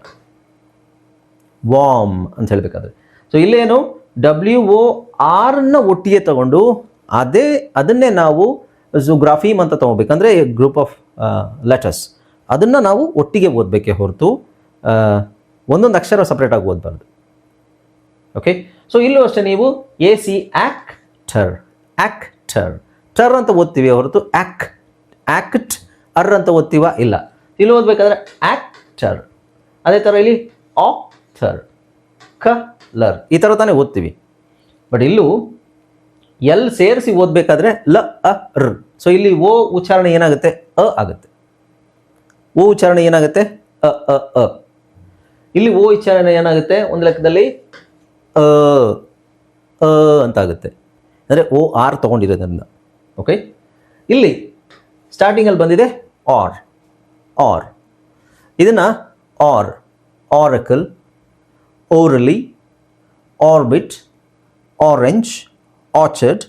ವಾರ್ಮ್ ಅಂತ ಹೇಳಬೇಕಾದ್ರೆ. ಸೊ ಇಲ್ಲೇನು WORನ ಒಟ್ಟಿಗೆ ತಗೊಂಡು ಅದನ್ನೇ ನಾವು ಝುಗ್ರಾಫೀಮ್ ಅಂತ ತೊಗೋಬೇಕಂದ್ರೆ ಗ್ರೂಪ್ ಆಫ್ ಲೆಟರ್ಸ್, ಅದನ್ನು ನಾವು ಒಟ್ಟಿಗೆ ಓದಬೇಕೇ ಹೊರತು ಒಂದೊಂದು ಅಕ್ಷರ ಸಪ್ರೇಟಾಗಿ ಓದಬಾರ್ದು. ಓಕೆ, ಸೊ ಇಲ್ಲೂ ಅಷ್ಟೇ ನೀವು AC ಆಕ್ಟರ್ ಅಂತ ಓದ್ತೀವಿ ಹೊರತು ಆಕ್ಟ್ ಅಂತ ಓದ್ತೀವ? ಇಲ್ಲ. ಇಲ್ಲಿ ಓದಬೇಕಾದ್ರೆ ಆಕ್ಟರ್. ಅದೇ ಥರ ಇಲ್ಲಿ ಆಕ್ಟರ್, ಕಲರ್, ಈ ಥರ ತಾನೇ ಓದ್ತೀವಿ. ಬಟ್ ಇಲ್ಲೂ ಎಲ್ ಸೇರಿಸಿ ಓದಬೇಕಾದ್ರೆ ರ್. ಸೊ ಇಲ್ಲಿ ಓ ಉಚ್ಚಾರಣೆ ಏನಾಗುತ್ತೆ? ಆಗುತ್ತೆ. ಓ ಉಚ್ಚಾರಣೆ ಏನಾಗುತ್ತೆ? ಇಲ್ಲಿ ಓ ಉಚ್ಚಾರಣೆ ಏನಾಗುತ್ತೆ? ಒಂದು ಲೆಕ್ಕದಲ್ಲಿ ಅಂತ ಆಗುತ್ತೆ, ಅಂದರೆ OR ತೊಗೊಂಡಿರೋದ್ರಿಂದ. ಓಕೆ, ಇಲ್ಲಿ ಸ್ಟಾರ್ಟಿಂಗಲ್ಲಿ ಬಂದಿದೆ ಆರ್. ಇದನ್ನು oracle, orally, orbit, orange, orchard,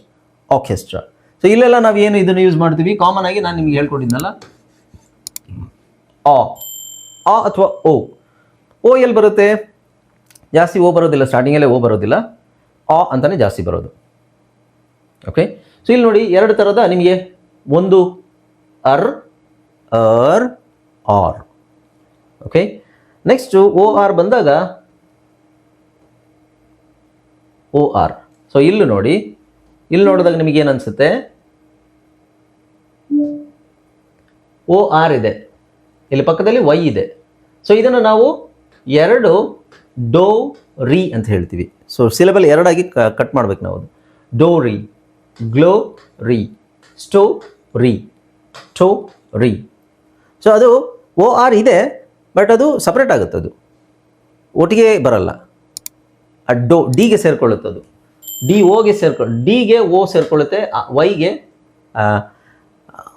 orchestra. So ಇಲ್ಲೆಲ್ಲ ನಾವು ಏನು ಇದನ್ನು ಯೂಸ್ ಮಾಡ್ತೀವಿ, ಕಾಮನ್ ಆಗಿ ನಾನು ನಿಮ್ಗೆ ಹೇಳ್ಕೊಟ್ಟಿದ್ನಲ್ಲ, ಆ ಅಥವಾ ಓ ಎಲ್ಲಿ ಬರುತ್ತೆ? ಜಾಸ್ತಿ ಓ ಬರೋದಿಲ್ಲ, ಸ್ಟಾರ್ಟಿಂಗಲ್ಲೇ ಓ ಬರೋದಿಲ್ಲ, ಆ ಅಂತಾನೆ ಜಾಸ್ತಿ ಬರೋದು. ಓಕೆ, ಸೊ ಇಲ್ಲಿ ನೋಡಿ ಎರಡು ಥರದ ನಿಮಗೆ, ಒಂದು er, R. Okay, next O R ಬಂದಾಗ ಓ ಆರ್. ಸೊ ಇಲ್ಲಿ ನೋಡಿ, ಇಲ್ಲಿ ನೋಡಿದಾಗ ನಿಮಗೆ ಏನು ಅನಿಸುತ್ತೆ? ಓ ಆರ್ ಇದೆ, ಇಲ್ಲಿ ಪಕ್ಕದಲ್ಲಿ ವೈ ಇದೆ. ಸೊ ಇದನ್ನು ನಾವು ಎರಡು ಡೋ ರಿ ಅಂತ ಹೇಳ್ತೀವಿ. ಸೊ ಸಿಲೆಬಲ್ ಎರಡಾಗಿ ಕಟ್ ಮಾಡ್ಬೇಕು ನಾವು. ಅದು ಡೋ ರಿ, ಗ್ಲೋ ರಿ, ಸ್ಟೋ ರಿ, ಟೋ ರಿ. ಸೊ ಅದು ಓ ಆರ್ ಇದೆ, ಬಟ್ ಅದು ಸಪ್ರೇಟ್ ಆಗುತ್ತೆ, ಅದು ಒಟ್ಟಿಗೆ ಬರಲ್ಲ. ಆ ಡಿಗೆ ಸೇರ್ಕೊಳ್ಳುತ್ತೆ, ಅದು ಡಿ ಓಗೆ ಡಿಗೆ ಓ ಸೇರ್ಕೊಳ್ಳುತ್ತೆ, ವೈಗೆ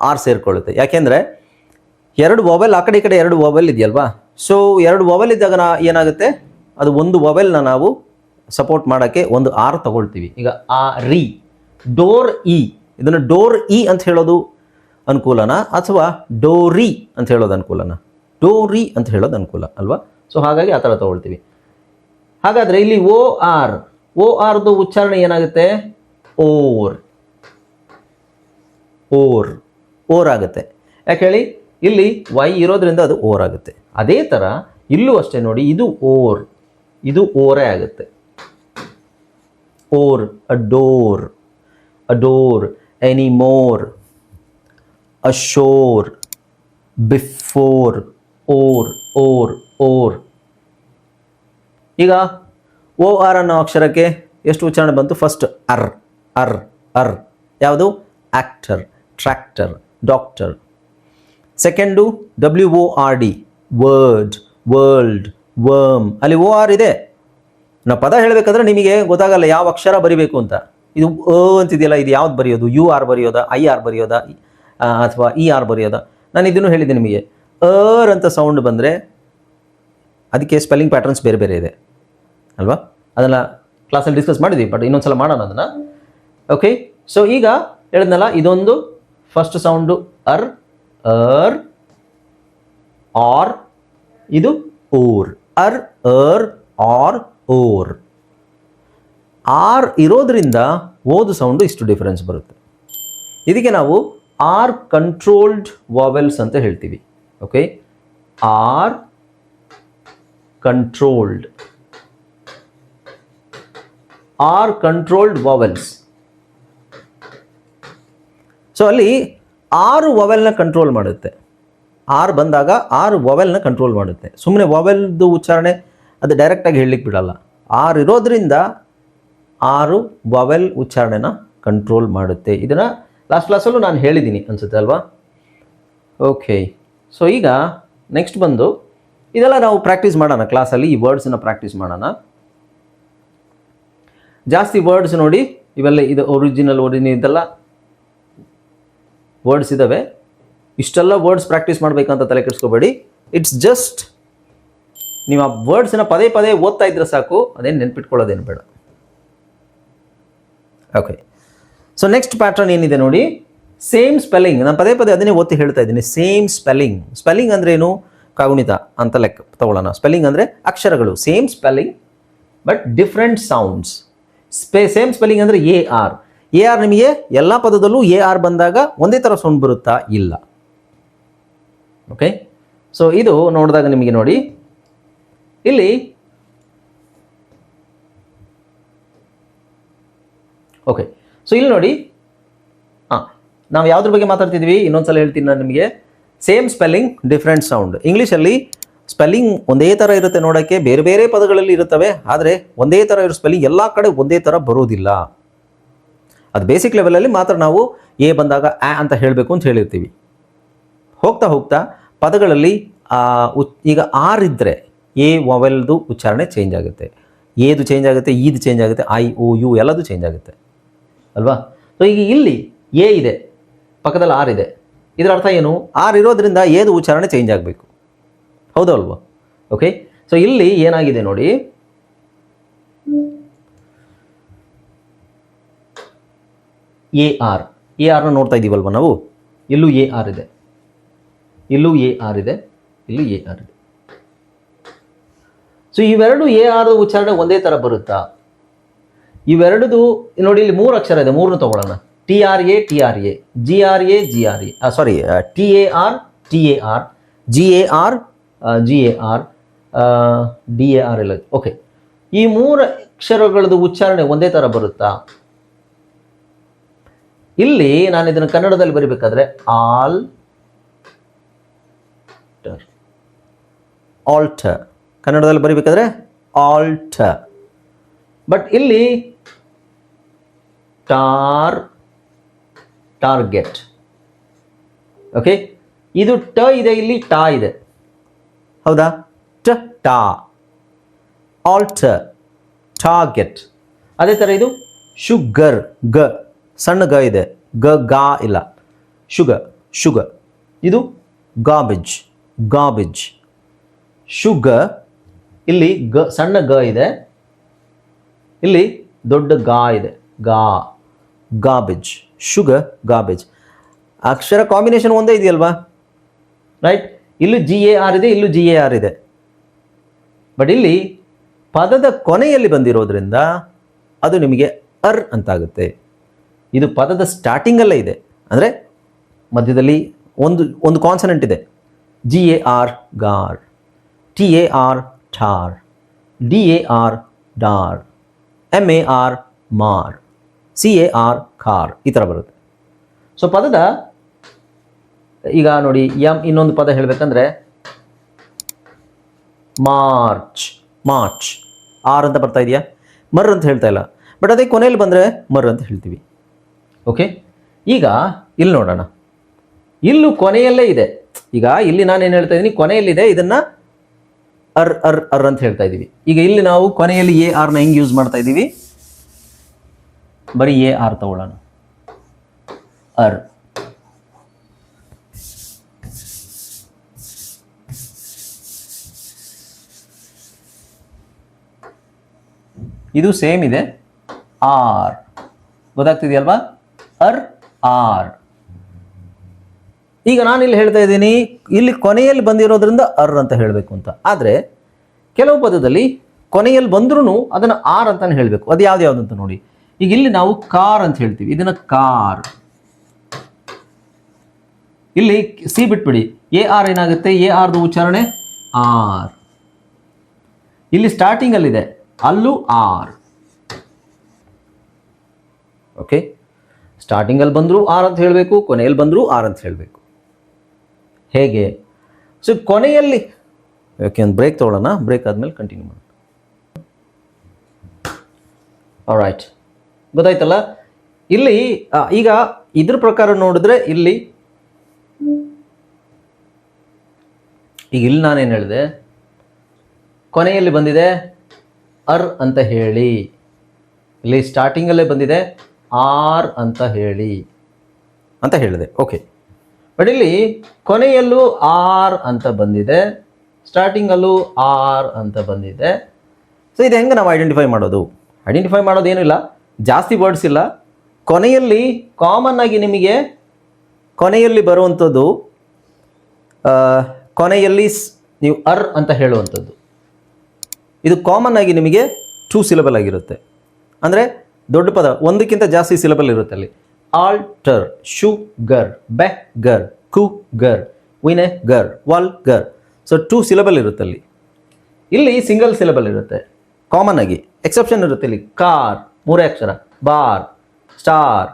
ಆರ್ ಸೇರ್ಕೊಳ್ಳುತ್ತೆ. ಯಾಕೆಂದರೆ ಎರಡು ವೊವೆಲ್ ಆ ಕಡೆ ಈ ಕಡೆ ಎರಡು ವೊವೆಲ್ ಇದೆಯಲ್ವಾ? ಸೊ ಎರಡು ವೊವೆಲ್ ಇದ್ದಾಗ ಏನಾಗುತ್ತೆ, ಅದು ಒಂದು ವೊವೆಲ್ನ ನಾವು ಸಪೋರ್ಟ್ ಮಾಡೋಕ್ಕೆ ಒಂದು ಆರ್ ತಗೊಳ್ತೀವಿ. ಈಗ ಆ ರಿ, ಡೋರ್ ಇ, ಇದನ್ನು ಡೋರ್ ಇ ಅಂತ ಹೇಳೋದು ಅನುಕೂಲನಾ ಅಥವಾ ಡೋರಿ ಅಂತ ಹೇಳೋದು ಅನುಕೂಲನಾ? ಡೋರಿ ಅಂತ ಹೇಳೋದು ಅನುಕೂಲ ಅಲ್ವಾ? ಸೊ ಹಾಗಾಗಿ ಆ ಥರ ತಗೊಳ್ತೀವಿ. ಹಾಗಾದರೆ ಇಲ್ಲಿ ಓ ಆರ್ದು ಉಚ್ಚಾರಣೆ ಏನಾಗುತ್ತೆ? ಓರ್ ಆಗುತ್ತೆ. ಯಾಕೆ ಹೇಳಿ? ಇಲ್ಲಿ ವೈ ಇರೋದ್ರಿಂದ ಅದು ಓರ್ ಆಗುತ್ತೆ. ಅದೇ ಥರ ಇಲ್ಲೂ ಅಷ್ಟೇ ನೋಡಿ, ಇದು ಓರೇ ಆಗುತ್ತೆ. Or, adore, anymore, ashore, before, or. ಈಗ ಓ ಆರ್ ಅನ್ನೋ ಅಕ್ಷರಕ್ಕೆ ಎಷ್ಟು ಉಚ್ಚಾರಣೆ ಬಂತು? First er. ಯಾವುದು? Actor, tractor, doctor. Second WORD, word, world, worm. ಅಲ್ಲಿ ಓ ಆರ್ ಇದೆ. ನಾವು ಪದ ಹೇಳಬೇಕಾದ್ರೆ ನಿಮಗೆ ಗೊತ್ತಾಗಲ್ಲ ಯಾವ ಅಕ್ಷರ ಬರಿಬೇಕು ಅಂತ. ಇದು ಅಂತಿದೆಯಲ್ಲ, ಇದು ಯಾವ್ದು ಬರೆಯೋದು? UR ಬರೆಯೋದಾ, IR ಬರೆಯೋದಾ, ಅಥವಾ ER ಬರೆಯೋದಾ? ನಾನು ಇದನ್ನು ಹೇಳಿದ್ದೆ ನಿಮಗೆ. ಅಂತ ಸೌಂಡ್ ಬಂದರೆ ಅದಕ್ಕೆ ಸ್ಪೆಲ್ಲಿಂಗ್ ಪ್ಯಾಟರ್ನ್ಸ್ ಬೇರೆ ಬೇರೆ ಇದೆ ಅಲ್ವಾ? ಅದನ್ನು ಕ್ಲಾಸಲ್ಲಿ ಡಿಸ್ಕಸ್ ಮಾಡಿದ್ವಿ, ಬಟ್ ಇನ್ನೊಂದ್ಸಲ ಮಾಡೋಣ ಅದನ್ನು. ಓಕೆ, ಸೊ ಈಗ ಹೇಳಿದ್ನಲ್ಲ, ಇದೊಂದು ಫಸ್ಟ್ ಸೌಂಡು ಅರ್, ಆರ್. ಇದು ಓರ್, ಅರ್, ಆರ್, ಓರ್. ಆರ್ ಇರೋದ್ರಿಂದ ಓದು ಸೌಂಡು ಇಷ್ಟು ಡಿಫರೆನ್ಸ್ ಬರುತ್ತೆ. ಇದಕ್ಕೆ ನಾವು ಆರ್ ಕಂಟ್ರೋಲ್ಡ್ ವಾವೆಲ್ಸ್ ಅಂತ ಹೇಳ್ತೀವಿ. Okay, R controlled vowels. So ಅಲ್ಲಿ 6 ವಾವೆಲ್ನ ಕಂಟ್ರೋಲ್ ಮಾಡುತ್ತೆ. ಆರ್ ಬಂದಾಗ 6 ವಾವೆಲ್ನ ಕಂಟ್ರೋಲ್ ಮಾಡುತ್ತೆ. ಸುಮ್ಮನೆ ವಾವೆಲ್ದು ಉಚ್ಚಾರಣೆ ಅದು ಡೈರೆಕ್ಟಾಗಿ ಹೇಳಲಿಕ್ಕೆ ಬಿಡಲ್ಲ. ಆರ್ ಇರೋದ್ರಿಂದ 6 ವಾವೆಲ್ ಉಚ್ಚಾರಣೆನ ಕಂಟ್ರೋಲ್ ಮಾಡುತ್ತೆ. ಇದನ್ನು ಲಾಸ್ಟ್ ಕ್ಲಾಸಲ್ಲೂ ನಾನು ಹೇಳಿದ್ದೀನಿ ಅನಿಸುತ್ತೆ ಅಲ್ವಾ? ಓಕೆ, ಸೊ ಈಗ ನೆಕ್ಸ್ಟ್ ಬಂದು ಇದೆಲ್ಲ ನಾವು ಪ್ರಾಕ್ಟೀಸ್ ಮಾಡೋಣ ಕ್ಲಾಸಲ್ಲಿ. ಈ ವರ್ಡ್ಸನ್ನ ಪ್ರಾಕ್ಟೀಸ್ ಮಾಡೋಣ. ಜಾಸ್ತಿ ವರ್ಡ್ಸ್ ನೋಡಿ, ಇವೆಲ್ಲ ಇದು ಒರಿಜಿನಲ್ ಇದೆಲ್ಲ ವರ್ಡ್ಸ್ ಇದ್ದಾವೆ. ಇಷ್ಟೆಲ್ಲ ವರ್ಡ್ಸ್ ಪ್ರಾಕ್ಟೀಸ್ ಮಾಡಬೇಕಂತ ತಲೆ ಕೆಡಿಸ್ಕೋಬೇಡಿ. ಇಟ್ಸ್ ಜಸ್ಟ್ ನೀವು ಆ ವರ್ಡ್ಸನ್ನ ಪದೇ ಪದೇ ಓದ್ತಾ ಇದ್ರೆ ಸಾಕು, ಅದೇನು ನೆನ್ಪಿಟ್ಕೊಳ್ಳೋದೇನು ಬೇಡ. ಓಕೆ, ಸೊ ನೆಕ್ಸ್ಟ್ ಪ್ಯಾಟರ್ನ್ ಏನಿದೆ ನೋಡಿ, ಸೇಮ್ ಸ್ಪೆಲ್ಲಿಂಗ್. ನಾನು ಪದೇ ಪದೇ ಅದನ್ನೇ ಓದ್ತಿ ಹೇಳ್ತಾ ಇದ್ದೀನಿ. ಸೇಮ್ ಸ್ಪೆಲ್ಲಿಂಗ್ ಅಂದ್ರೆ ಏನು? ಕಾಗುಣಿತ ಅಂತ ಲೆಕ್ಕ ತಗೊಳ್ಳೋಣ. ಸ್ಪೆಲ್ಲಿಂಗ್ ಅಂದರೆ ಅಕ್ಷರಗಳು. Same spelling but different sounds. Same spelling ಅಂದರೆ AR. ನಿಮಗೆ ಎಲ್ಲ ಪದದಲ್ಲೂ AR ಬಂದಾಗ ಒಂದೇ ಥರ ಸೌಂಡ್ ಬರುತ್ತಾ? ಇಲ್ಲ. ಓಕೆ, ಸೊ ಇದು ನೋಡಿದಾಗ ನಿಮಗೆ ನೋಡಿ, ಇಲ್ಲಿ ಓಕೆ, ಸೊ ಇಲ್ಲಿ ನೋಡಿ, ನಾವು ಯಾವುದ್ರ ಬಗ್ಗೆ ಮಾತಾಡ್ತಿದ್ವಿ ಇನ್ನೊಂದ್ಸಲ ಹೇಳ್ತೀನಿ ನಾನು ನಿಮಗೆ. Same spelling, different sound. ಇಂಗ್ಲೀಷಲ್ಲಿ ಸ್ಪೆಲ್ಲಿಂಗ್ ಒಂದೇ ಥರ ಇರುತ್ತೆ ನೋಡೋಕ್ಕೆ, ಬೇರೆ ಬೇರೆ ಪದಗಳಲ್ಲಿ ಇರುತ್ತವೆ. ಆದರೆ ಒಂದೇ ಥರ ಇರೋ ಸ್ಪೆಲ್ಲಿಂಗ್ ಎಲ್ಲ ಕಡೆ ಒಂದೇ ಥರ ಬರೋದಿಲ್ಲ. ಅದು ಬೇಸಿಕ್ ಲೆವೆಲಲ್ಲಿ ಮಾತ್ರ ನಾವು ಎ ಬಂದಾಗ ಅಂತ ಹೇಳಬೇಕು ಅಂತ ಹೇಳಿರ್ತೀವಿ. ಹೋಗ್ತಾ ಹೋಗ್ತಾ ಪದಗಳಲ್ಲಿ ಈಗ ಆರ್ ಇದ್ದರೆ ಎ ವಾವೆಲ್ದು ಉಚ್ಚಾರಣೆ ಚೇಂಜ್ ಆಗುತ್ತೆ, ಏದು ಚೇಂಜ್ ಆಗುತ್ತೆ, ಈದು ಚೇಂಜ್ ಆಗುತ್ತೆ, IOU ಎಲ್ಲದು ಚೇಂಜ್ ಆಗುತ್ತೆ ಅಲ್ವಾ? ಸೊ ಈಗ ಇಲ್ಲಿ ಎ ಇದೆ, ಪಕ್ಕದಲ್ಲಿ ಆರ್ ಇದೆ. ಇದರ ಅರ್ಥ ಏನು? ಆರ್ ಇರೋದ್ರಿಂದ ಏದು ಉಚ್ಚಾರಣೆ ಚೇಂಜ್ ಆಗಬೇಕು, ಹೌದಾ ಅಲ್ವಾ? ಓಕೆ, ಸೊ ಇಲ್ಲಿ ಏನಾಗಿದೆ ನೋಡಿ, ಎ ಆರ್ ನೋಡ್ತಾ ಇದ್ದೀವಲ್ವ ನಾವು, ಇಲ್ಲೂ ಎ ಆರ್ ಇದೆ, ಇಲ್ಲೂ ಎ ಆರ್ ಇದೆ, ಇಲ್ಲೂ ಎ ಆರ್ ಇದೆ. ಸೊ ಇವೆರಡು ಎ ಆರ್ ಉಚ್ಚಾರಣೆ ಒಂದೇ ಥರ ಬರುತ್ತಾ? ಇವೆರಡದು ನೋಡಿ, ಇಲ್ಲಿ 3 ಅಕ್ಷರ ಇದೆ, 3 ತಗೊಳ್ಳೋಣ. T R A, G R A, sorry, T A R, G A R, D A R ಇಲ್ಲ. ಓಕೆ, ಈ 3 ಅಕ್ಷರಗಳದ್ದು ಉಚ್ಚಾರಣೆ ಒಂದೇ ಥರ ಬರುತ್ತಾ? ಇಲ್ಲಿ ನಾನು ಇದನ್ನು ಕನ್ನಡದಲ್ಲಿ ಬರೀಬೇಕಾದ್ರೆ ಆಲ್ಟರ್, ಕನ್ನಡದಲ್ಲಿ ಬರೀಬೇಕಾದ್ರೆ ಆಲ್ಟರ್. ಬಟ್ ಇಲ್ಲಿ ಟಾರ್ಗೆಟ್. ಓಕೆ, ಇದು ಟ ಇದೆ, ಇಲ್ಲಿ ಟಾ ಇದೆ, ಹೌದಾ? ಟಾ, ಆಲ್ಟರ್, ಟಾರ್ಗೆಟ್. ಅದೇ ಥರ ಇದು ಶುಗರ್, ಗ ಸಣ್ಣ ಗ ಇದೆ, ಗಾ ಇಲ್ಲ, ಶುಗರ್. ಇದು ಗಾರ್ಬೇಜ್. ಶುಗರ್, ಇಲ್ಲಿ ಸಣ್ಣ ಗ ಇದೆ, ಇಲ್ಲಿ ದೊಡ್ಡ ಗಾ ಇದೆ, ಗಾರ್ಬೇಜ್, ಶುಗರ್, ಗಾರ್ಬೇಜ್. ಅಕ್ಷರ ಕಾಂಬಿನೇಷನ್ ಒಂದೇ ಇದೆಯಲ್ವಾ, ರೈಟ್? ಇಲ್ಲೂ ಜಿ ಎ ಆರ್ ಇದೆ, ಇಲ್ಲೂ ಜಿ ಎ ಆರ್ ಇದೆ. ಬಟ್ ಇಲ್ಲಿ ಪದದ ಕೊನೆಯಲ್ಲಿ ಬಂದಿರೋದ್ರಿಂದ ಅದು ನಿಮಗೆ ಅರ್ ಅಂತಾಗುತ್ತೆ. ಇದು ಪದದ ಸ್ಟಾರ್ಟಿಂಗಲ್ಲೇ ಇದೆ, ಅಂದರೆ ಮಧ್ಯದಲ್ಲಿ ಒಂದು ಕಾನ್ಸನೆಂಟ್ ಇದೆ. G A R gar, T A R tar, D A R dar, M A R mar, C A R car, ಈ ಥರ ಬರುತ್ತೆ. ಸೊ ಪದದ ಈಗ ನೋಡಿ, ಇನ್ನೊಂದು ಪದ ಹೇಳಬೇಕಂದ್ರೆ ಮಾರ್ಚ್, ಆರ್ ಅಂತ ಬರ್ತಾ ಇದೆಯಾ? ಮರ್ ಅಂತ ಹೇಳ್ತಾ ಇಲ್ಲ, ಬಟ್ ಅದೇ ಕೊನೆಯಲ್ಲಿ ಬಂದರೆ ಮರ್ ಅಂತ ಹೇಳ್ತೀವಿ. ಓಕೆ, ಈಗ ಇಲ್ಲಿ ನೋಡೋಣ, ಇಲ್ಲೂ ಕೊನೆಯಲ್ಲೇ ಇದೆ. ಈಗ ಇಲ್ಲಿ ನಾನೇನು ಹೇಳ್ತಾ ಇದ್ದೀನಿ, ಕೊನೆಯಲ್ಲಿದೆ, ಇದನ್ನು ಅರ್ ಅಂತ ಹೇಳ್ತಾ ಇದ್ದೀವಿ. ಈಗ ಇಲ್ಲಿ ನಾವು ಕೊನೆಯಲ್ಲಿ ಎ ಆರ್ನ ಹೆಂಗೆ ಯೂಸ್ ಮಾಡ್ತಾ ಇದ್ದೀವಿ? ಬರೀ ಎ ಆರ್ ತಗೊಳ್ಳೋಣ, ಅರ್. ಇದು ಸೇಮ್ ಇದೆ, ಆರ್. ಗೊತ್ತಾಗ್ತಿದೆಯಲ್ವಾ? ಆರ್. ಈಗ ನಾನು ಇಲ್ಲಿ ಹೇಳ್ತಾ ಇದ್ದೀನಿ, ಇಲ್ಲಿ ಕೊನೆಯಲ್ಲಿ ಬಂದಿರೋದ್ರಿಂದ ಅರ್ ಅಂತ ಹೇಳಬೇಕು ಅಂತ. ಆದರೆ ಕೆಲವು ಪದದಲ್ಲಿ ಕೊನೆಯಲ್ಲಿ ಬಂದ್ರೂ ಅದನ್ನು ಆರ್ ಅಂತಾನೆ ಹೇಳಬೇಕು. ಅದು ಯಾವ್ದು ಅಂತ ನೋಡಿ. ಈಗ ಇಲ್ಲಿ ನಾವು ಕಾರ್ ಅಂತ ಹೇಳ್ತೀವಿ, ಇದನ್ನು ಕಾರ್. ಇಲ್ಲಿ ಸಿ ಬಿಟ್ಬಿಡಿ, ಎ ಆರ್ ಏನಾಗುತ್ತೆ? ಎ ಆರ್ದು ಉಚ್ಚಾರಣೆ ಆರ್. ಇಲ್ಲಿ ಸ್ಟಾರ್ಟಿಂಗ್ ಅಲ್ಲಿದೆ, ಅಲ್ಲೂ ಆರ್. ಓಕೆ, ಸ್ಟಾರ್ಟಿಂಗಲ್ಲಿ ಬಂದರೂ ಆರ್ ಅಂತ ಹೇಳಬೇಕು, ಕೊನೆಯಲ್ಲಿ ಬಂದರೂ ಆರ್ ಅಂತ ಹೇಳಬೇಕು. ಹೇಗೆ? ಸೊ ಕೊನೆಯಲ್ಲಿ ಓಕೆ, ಒಂದು ಬ್ರೇಕ್ ತೊಗೊಳ್ಳೋಣ, ಬ್ರೇಕ್ ಆದಮೇಲೆ ಕಂಟಿನ್ಯೂ ಮಾಡೋಣ. ಆಲ್ರೈಟ್, ಗೊತ್ತಾಯ್ತಲ್ಲ? ಇಲ್ಲಿ ಈಗ ಇದ್ರ ಪ್ರಕಾರ ನೋಡಿದ್ರೆ ಇಲ್ಲಿ ನಾನೇನು ಹೇಳಿದೆ? ಕೊನೆಯಲ್ಲಿ ಬಂದಿದೆ ಅರ್ ಅಂತ ಹೇಳಿ, ಇಲ್ಲಿ ಸ್ಟಾರ್ಟಿಂಗಲ್ಲೇ ಬಂದಿದೆ ಆರ್ ಅಂತ ಹೇಳಿ ಅಂತ ಹೇಳಿದೆ. ಓಕೆ, ಬಟ್ ಇಲ್ಲಿ ಕೊನೆಯಲ್ಲೂ ಆರ್ ಅಂತ ಬಂದಿದೆ, ಸ್ಟಾರ್ಟಿಂಗಲ್ಲೂ ಆರ್ ಅಂತ ಬಂದಿದೆ. ಸೊ ಇದು ಹೆಂಗೆ ನಾವು ಐಡೆಂಟಿಫೈ ಮಾಡೋದೇನಿಲ್ಲ, ಜಾಸ್ತಿ ವರ್ಡ್ಸ್ ಇಲ್ಲ. ಕೊನೆಯಲ್ಲಿ ಕಾಮನ್ ಆಗಿ ನಿಮಗೆ ಕೊನೆಯಲ್ಲಿ ಬರುವಂಥದ್ದು, ಕೊನೆಯಲ್ಲಿ ನೀವು ಅರ್ ಅಂತ ಹೇಳುವಂಥದ್ದು, ಇದು ಕಾಮನ್ ಆಗಿ ನಿಮಗೆ 2 ಸಿಲಬಲ್ ಆಗಿರುತ್ತೆ. ಅಂದರೆ ದೊಡ್ಡ ಪದ ಒಂದಕ್ಕಿಂತ ಜಾಸ್ತಿ ಸಿಲಬಲ್ ಇರುತ್ತೆ ಅಲ್ಲಿ. Altar, sugar, beggar, cougar, vinegar, vulgar. So 2 syllable ಇರುತ್ತೆ ಅಲ್ಲಿ. ಇಲ್ಲಿ ಸಿಂಗಲ್ ಸಿಲಬಲ್ ಇರುತ್ತೆ ಕಾಮನ್ ಆಗಿ. ಎಕ್ಸೆಪ್ಷನ್ ಇರುತ್ತೆ ಇಲ್ಲಿ, ಕಾರ್ 3 ಅಕ್ಷರ, bar, star,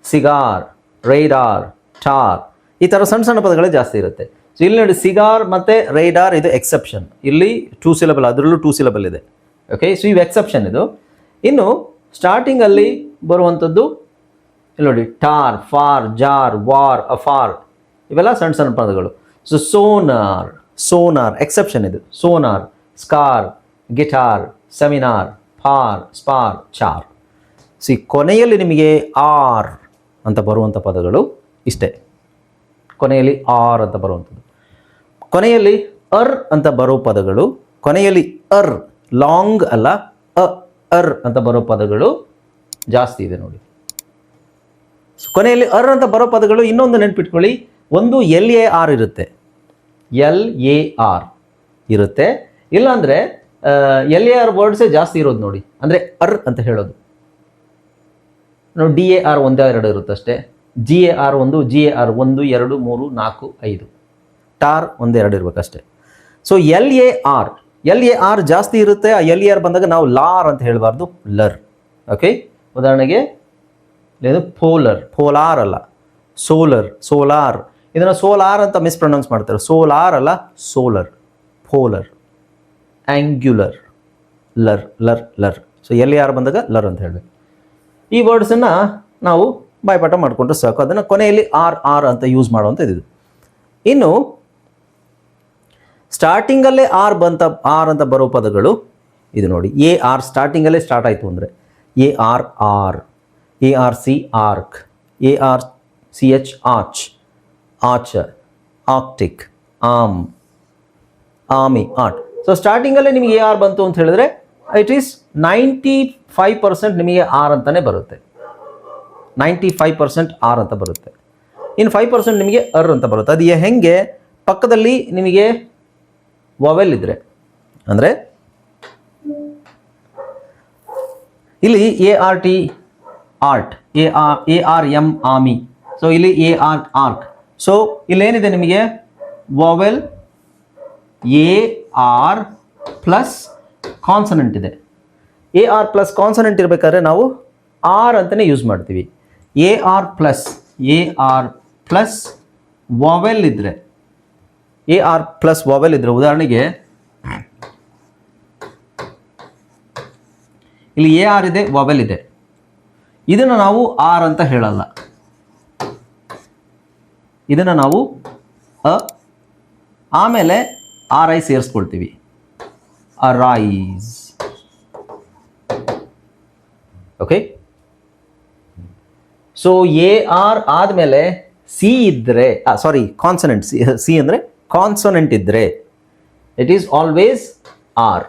cigar, radar, tar, ಈ ಥರ ಸಣ್ಣ ಸಣ್ಣ ಪದಗಳೇ ಜಾಸ್ತಿ ಇರುತ್ತೆ. ಸೊ ಇಲ್ಲಿ ನೋಡಿ, ಸಿಗಾರ್ ಮತ್ತು ರೈಡಾರ್ ಇದು ಎಕ್ಸೆಪ್ಷನ್. ಇಲ್ಲಿ 2 ಸಿಲಬಲ್, ಅದರಲ್ಲೂ 2 ಸಿಲಬಲ್ ಇದೆ. ಓಕೆ, ಸೊ ಇವು ಎಕ್ಸೆಪ್ಷನ್ ಇದು. ಇನ್ನು ಸ್ಟಾರ್ಟಿಂಗಲ್ಲಿ ಬರುವಂಥದ್ದು ಇಲ್ಲಿ ನೋಡಿ, tar, far, jar, war, afar, ಇವೆಲ್ಲ ಸಣ್ಣ ಸಣ್ಣ ಪದಗಳು. ಸೊ ಸೋನಾರ್ ಎಕ್ಸೆಪ್ಷನ್ ಇದು. Sonar, scar, guitar, seminar, far, spar, char. ಕೊನೆಯಲ್ಲಿ ನಿಮಗೆ ಆರ್ ಅಂತ ಬರುವಂಥ ಪದಗಳು ಇಷ್ಟೇ. ಕೊನೆಯಲ್ಲಿ ಆರ್ ಅಂತ ಬರುವಂಥದ್ದು. ಕೊನೆಯಲ್ಲಿ ಅರ್ ಅಂತ ಬರೋ ಪದಗಳು, ಕೊನೆಯಲ್ಲಿ ಅರ್ ಲಾಂಗ್ ಅಲ್ಲ ಅರ್ ಅಂತ ಬರೋ ಪದಗಳು ಜಾಸ್ತಿ ಇದೆ ನೋಡಿ. ಕೊನೆಯಲ್ಲಿ ಅರ್ ಅಂತ ಬರೋ ಪದಗಳು ಇನ್ನೊಂದು ನೆನ್ಪಿಟ್ಕೊಳ್ಳಿ, ಒಂದು LAR ಇರುತ್ತೆ, LAR ಇರುತ್ತೆ, ಇಲ್ಲಾಂದ್ರೆ LAR ವರ್ಡ್ಸೇ ಜಾಸ್ತಿ ಇರೋದು ನೋಡಿ, ಅಂದರೆ ಅರ್ ಅಂತ ಹೇಳೋದು. ನೋಡಿ DAR ಒಂದೇ ಎರಡು ಇರುತ್ತೆ ಅಷ್ಟೇ, GAR ಒಂದು, GAR 1 2 3 4 5, ಟಾರ್ ಒಂದೇ ಎರಡು ಇರ್ಬೇಕಷ್ಟೇ. ಸೊ LAR ಜಾಸ್ತಿ ಇರುತ್ತೆ. ಆ LAR ಬಂದಾಗ ನಾವು ಲಾರ್ ಅಂತ ಹೇಳಬಾರ್ದು, ಲರ್. ಓಕೆ, ಉದಾಹರಣೆಗೆ ಪೋಲಾರ್ ಅಲ್ಲ, ಸೋಲಾರ್. ಇದನ್ನು ಸೋಲಾರ್ ಅಂತ ಮಿಸ್ಪ್ರೊನೌನ್ಸ್ ಮಾಡ್ತಾರೆ. ಸೋಲಾರ್ ಅಲ್ಲ, solar. Polar, angular, ler. So LAR ಬಂದಾಗ ಲರ್ ಅಂತ ಹೇಳಬೇಕು. ಈ ವರ್ಡ್ಸನ್ನು ನಾವು ಬಾಯ್ಪಾಠ ಮಾಡಿಕೊಂಡ್ರೆ ಸಾಕು. ಅದನ್ನು ಕೊನೆಯಲ್ಲಿ ಆರ್ ಅಂತ ಯೂಸ್ ಮಾಡುವಂಥದ್ದು. ಇನ್ನು ಸ್ಟಾರ್ಟಿಂಗಲ್ಲೇ ಆರ್ ಅಂತ ಬರೋ ಪದಗಳು ಇದು ನೋಡಿ. AR ಸ್ಟಾರ್ಟಿಂಗಲ್ಲೇ ಸ್ಟಾರ್ಟ್ ಆಯಿತು ಅಂದರೆ AR, ARC arc, ARCH arch, archer, Arctic, army, art. So ಸ್ಟಾರ್ಟಿಂಗಲ್ಲೇ ನಿಮಗೆ AR ಬಂತು ಅಂತ ಹೇಳಿದ್ರೆ ಇಟ್ ಈಸ್ 95% ನಿಮಗೆ ಆರ್ ಅಂತಲೇ ಬರುತ್ತೆ. 95% ಆರ್ ಅಂತ ಬರುತ್ತೆ. ಇನ್ನು 5% ನಿಮಗೆ ಅರ್ ಅಂತ ಬರುತ್ತೆ. ಅದು ಹೆಂಗೆ? ಪಕ್ಕದಲ್ಲಿ ನಿಮಗೆ ವಾವೆಲ್ ಇದ್ರೆ, ಅಂದರೆ ಇಲ್ಲಿ ART art, ARM army. So ಇಲ್ಲಿ AR ಆರ್ಕ್. ಸೊ ಇಲ್ಲೇನಿದೆ ನಿಮಗೆ ವಾವೆಲ್ AR ಪ್ಲಸ್ ಕಾನ್ಸನೆಂಟ್ ಇದೆ. AR ಪ್ಲಸ್ ಕಾನ್ಸನೆಂಟ್ ಇರಬೇಕಾದ್ರೆ ನಾವು ಆರ್ ಅಂತಲೇ ಯೂಸ್ ಮಾಡ್ತೀವಿ. AR ಪ್ಲಸ್ ವಾವೆಲ್ ಇದ್ರೆ, AR ಪ್ಲಸ್ ವಾವೆಲ್ ಇದ್ರೆ, ಉದಾಹರಣೆಗೆ ಇಲ್ಲಿ AR ಇದೆ, ವಾವೆಲ್ ಇದೆ, ಇದನ್ನು ನಾವು ಆರ್ ಅಂತ ಹೇಳಲ್ಲ, ಇದನ್ನು ನಾವು ಆಮೇಲೆ RI ಸೇರಿಸ್ಕೊಳ್ತೀವಿ, ಅರೈಸ್. ಓಕೆ, ಸೊ AR ಆದಮೇಲೆ ಸಿ ಇದ್ದರೆ, ಕಾನ್ಸನೆಂಟ್, ಸಿ ಅಂದರೆ ಕಾನ್ಸನೆಂಟ್ ಇದ್ದರೆ it is always R.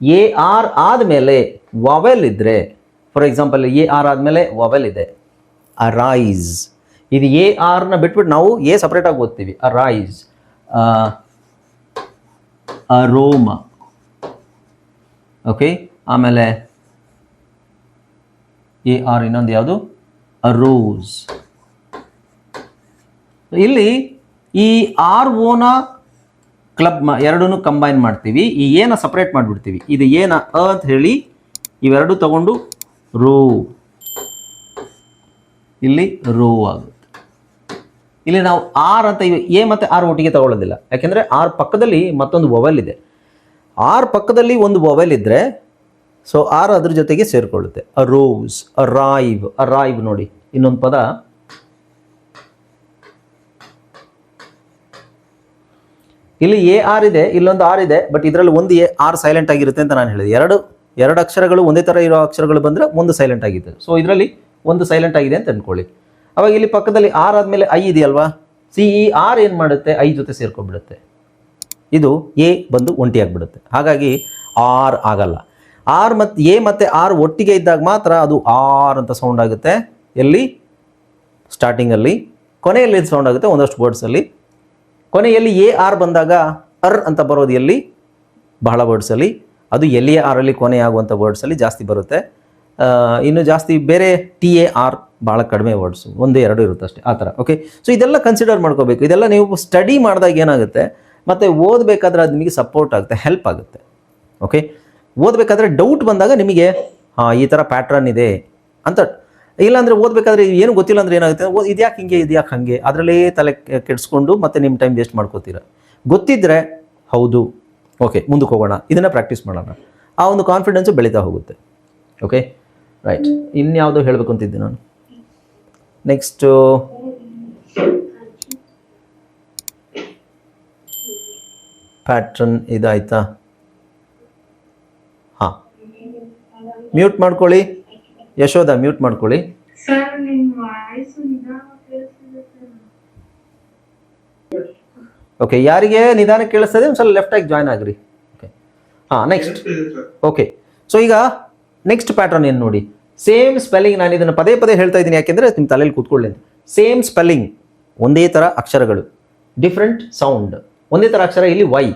AR ಆದಮೇಲೆ ವಾವೆಲ್ ಇದ್ದರೆ, ಫಾರ್ ಎಕ್ಸಾಂಪಲ್ AR ಆದಮೇಲೆ ವಾವೆಲ್ ಇದೆ, ಅರೈಸ್. ಇದು ARನ ಬಿಟ್ಬಿಟ್ಟು ನಾವು ಸಪ್ರೇಟಾಗಿ ಓದ್ತೀವಿ, ಅರೈಸ್, ಅರೋಮಾ. ಓಕೆ, ಆಮೇಲೆ AR ಇನ್ನೊಂದು ಯಾವುದು, ಅರೋಸ್. ಇಲ್ಲಿ ಈ ROನ ಕ್ಲಬ್ ಎರಡೂ ಕಂಬೈನ್ ಮಾಡ್ತೀವಿ, ಈ ಏನ ಸಪ್ರೇಟ್ ಮಾಡಿಬಿಡ್ತೀವಿ. ಇದು ಏನ ಅಂತ ಹೇಳಿ ಇವೆರಡು ತಗೊಂಡು ರೋ, ಇಲ್ಲಿ ರೋ ಆಗುತ್ತೆ. ಇಲ್ಲಿ ನಾವು ಆರ್ ಅಂತ ಎ ಮತ್ತು ಆರ್ ಒಟ್ಟಿಗೆ ತಗೊಳ್ಳೋದಿಲ್ಲ, ಯಾಕೆಂದರೆ ಆರ್ ಪಕ್ಕದಲ್ಲಿ ಮತ್ತೊಂದು ವೊವೆಲ್ ಇದೆ. ಆರ್ ಪಕ್ಕದಲ್ಲಿ ಒಂದು ವೊವೆಲ್ ಇದ್ದರೆ ಸೊ ಆರ್ ಅದ್ರ ಜೊತೆಗೆ ಸೇರಿಕೊಳ್ಳುತ್ತೆ. ಅರೋಸ್, ಅರೈವ್ ನೋಡಿ ಇನ್ನೊಂದು ಪದ. ಇಲ್ಲಿ AR ಇದೆ, ಇಲ್ಲೊಂದು ಆರ್ ಇದೆ, ಬಟ್ ಇದರಲ್ಲಿ ಒಂದು ಆರ್ ಸೈಲೆಂಟ್ ಆಗಿರುತ್ತೆ ಅಂತ ನಾನು ಹೇಳಿದೆ. ಎರಡು ಅಕ್ಷರಗಳು ಒಂದೇ ಥರ ಇರೋ ಅಕ್ಷರಗಳು ಬಂದರೆ ಒಂದು ಸೈಲೆಂಟ್ ಆಗಿದೆ. ಸೊ ಇದರಲ್ಲಿ ಒಂದು ಸೈಲೆಂಟ್ ಆಗಿದೆ ಅಂತ ಅಂದ್ಕೊಳ್ಳಿ. ಅವಾಗ ಇಲ್ಲಿ ಪಕ್ಕದಲ್ಲಿ ಆರ್ ಆದಮೇಲೆ ಐ ಇದೆಯಲ್ವಾ, CER ಏನು ಮಾಡುತ್ತೆ, ಐ ಜೊತೆ ಸೇರ್ಕೊಂಡ್ಬಿಡುತ್ತೆ. ಇದು ಎ ಬಂದು ಒಂಟಿಯಾಗಿಬಿಡುತ್ತೆ. ಹಾಗಾಗಿ ಆರ್ ಆಗಲ್ಲ. ಆರ್ ಮತ್ತು ಎ ಮತ್ತು ಆರ್ ಒಟ್ಟಿಗೆ ಇದ್ದಾಗ ಮಾತ್ರ ಅದು ಆರ್ ಅಂತ ಸೌಂಡ್ ಆಗುತ್ತೆ. ಎಲ್ಲಿ? ಸ್ಟಾರ್ಟಿಂಗಲ್ಲಿ. ಕೊನೆಯಲ್ಲಿ ಸೌಂಡ್ ಆಗುತ್ತೆ ಒಂದಷ್ಟು ವರ್ಡ್ಸಲ್ಲಿ. ಕೊನೆಯಲ್ಲಿ AR ಬಂದಾಗ ಅರ್ ಅಂತ ಬರೋದು ಎಲ್ಲಿ? ಬಹಳ ವರ್ಡ್ಸಲ್ಲಿ. ಅದು LAR ಅಲ್ಲಿ ಕೊನೆಯಾಗುವಂಥ ವರ್ಡ್ಸಲ್ಲಿ ಜಾಸ್ತಿ ಬರುತ್ತೆ. ಇನ್ನು ಜಾಸ್ತಿ ಬೇರೆ TAR ಭಾಳ ಕಡಿಮೆ ವರ್ಡ್ಸು, 1-2 ಇರುತ್ತೆ ಅಷ್ಟೇ, ಆ ಥರ. ಓಕೆ, ಸೊ ಇದೆಲ್ಲ ಕನ್ಸಿಡರ್ ಮಾಡ್ಕೋಬೇಕು. ಇದೆಲ್ಲ ನೀವು ಸ್ಟಡಿ ಮಾಡಿದಾಗ ಏನಾಗುತ್ತೆ, ಮತ್ತು ಓದಬೇಕಾದ್ರೆ ಅದು ನಿಮಗೆ ಸಪೋರ್ಟ್ ಆಗುತ್ತೆ, ಹೆಲ್ಪ್ ಆಗುತ್ತೆ. ಓಕೆ, ಓದಬೇಕಾದ್ರೆ ಡೌಟ್ ಬಂದಾಗ ನಿಮಗೆ ಈ ಥರ ಪ್ಯಾಟ್ರನ್ ಇದೆ ಅಂತ. ಇಲ್ಲಾಂದರೆ ಓದಬೇಕಾದ್ರೆ ಏನು ಗೊತ್ತಿಲ್ಲ ಅಂದರೆ ಏನಾಗುತ್ತೆ, ಇದ್ಯಾಕೆ ಹಿಂಗೆ, ಇದ್ಯಾಕೆ ಹಾಗೆ, ಅದರಲ್ಲೇ ತಲೆ ಕೆಡಿಸ್ಕೊಂಡು ಮತ್ತೆ ನಿಮ್ಮ ಟೈಮ್ ವೇಸ್ಟ್ ಮಾಡ್ಕೋತೀರ. ಗೊತ್ತಿದ್ದರೆ ಹೌದು, ಓಕೆ ಮುಂದಕ್ಕೆ ಹೋಗೋಣ, ಇದನ್ನು ಪ್ರಾಕ್ಟೀಸ್ ಮಾಡೋಣ, ಆ ಒಂದು ಕಾನ್ಫಿಡೆನ್ಸು ಬೆಳೀತಾ ಹೋಗುತ್ತೆ. Okay, right. ಇನ್ಯಾವುದೋ ಹೇಳಬೇಕು ಅಂತಿದ್ದೆ ನಾನು. ನೆಕ್ಸ್ಟು ಪ್ಯಾಟ್ರನ್ ಇದಾಯ್ತಾ? ಹಾಂ, ಮ್ಯೂಟ್ ಮಾಡ್ಕೊಳ್ಳಿ ಯಶೋಧ, ಮ್ಯೂಟ್ ಮಾಡ್ಕೊಳ್ಳಿ. ಓಕೆ, ಯಾರಿಗೆ ನಿಧಾನ ಕೇಳಿಸ್ತದೆ ಒಂದು ಸ್ವಲ್ಪ ಲೆಫ್ಟಾಗಿ ಜಾಯ್ನ್ ಆಗ್ರಿ. ಓಕೆ, ಹಾಂ, ನೆಕ್ಸ್ಟ್. ಓಕೆ, ಸೊ ಈಗ ನೆಕ್ಸ್ಟ್ ಪ್ಯಾಟರ್ನ್ ಏನು ನೋಡಿ, ಸೇಮ್ ಸ್ಪೆಲ್ಲಿಂಗ್. ನಾನು ಇದನ್ನು ಪದೇ ಪದೇ ಹೇಳ್ತಾ ಇದ್ದೀನಿ, ಯಾಕೆಂದರೆ ನಿಮ್ಮ ತಲೆಯಲ್ಲಿ ಕೂತ್ಕೊಳ್ಳಿ ಅಂತ. ಸೇಮ್ ಸ್ಪೆಲ್ಲಿಂಗ್, ಒಂದೇ ಥರ ಅಕ್ಷರಗಳು, ಡಿಫ್ರೆಂಟ್ ಸೌಂಡ್. ಒಂದೇ ಥರ ಅಕ್ಷರ ಇಲ್ಲಿ ವೈ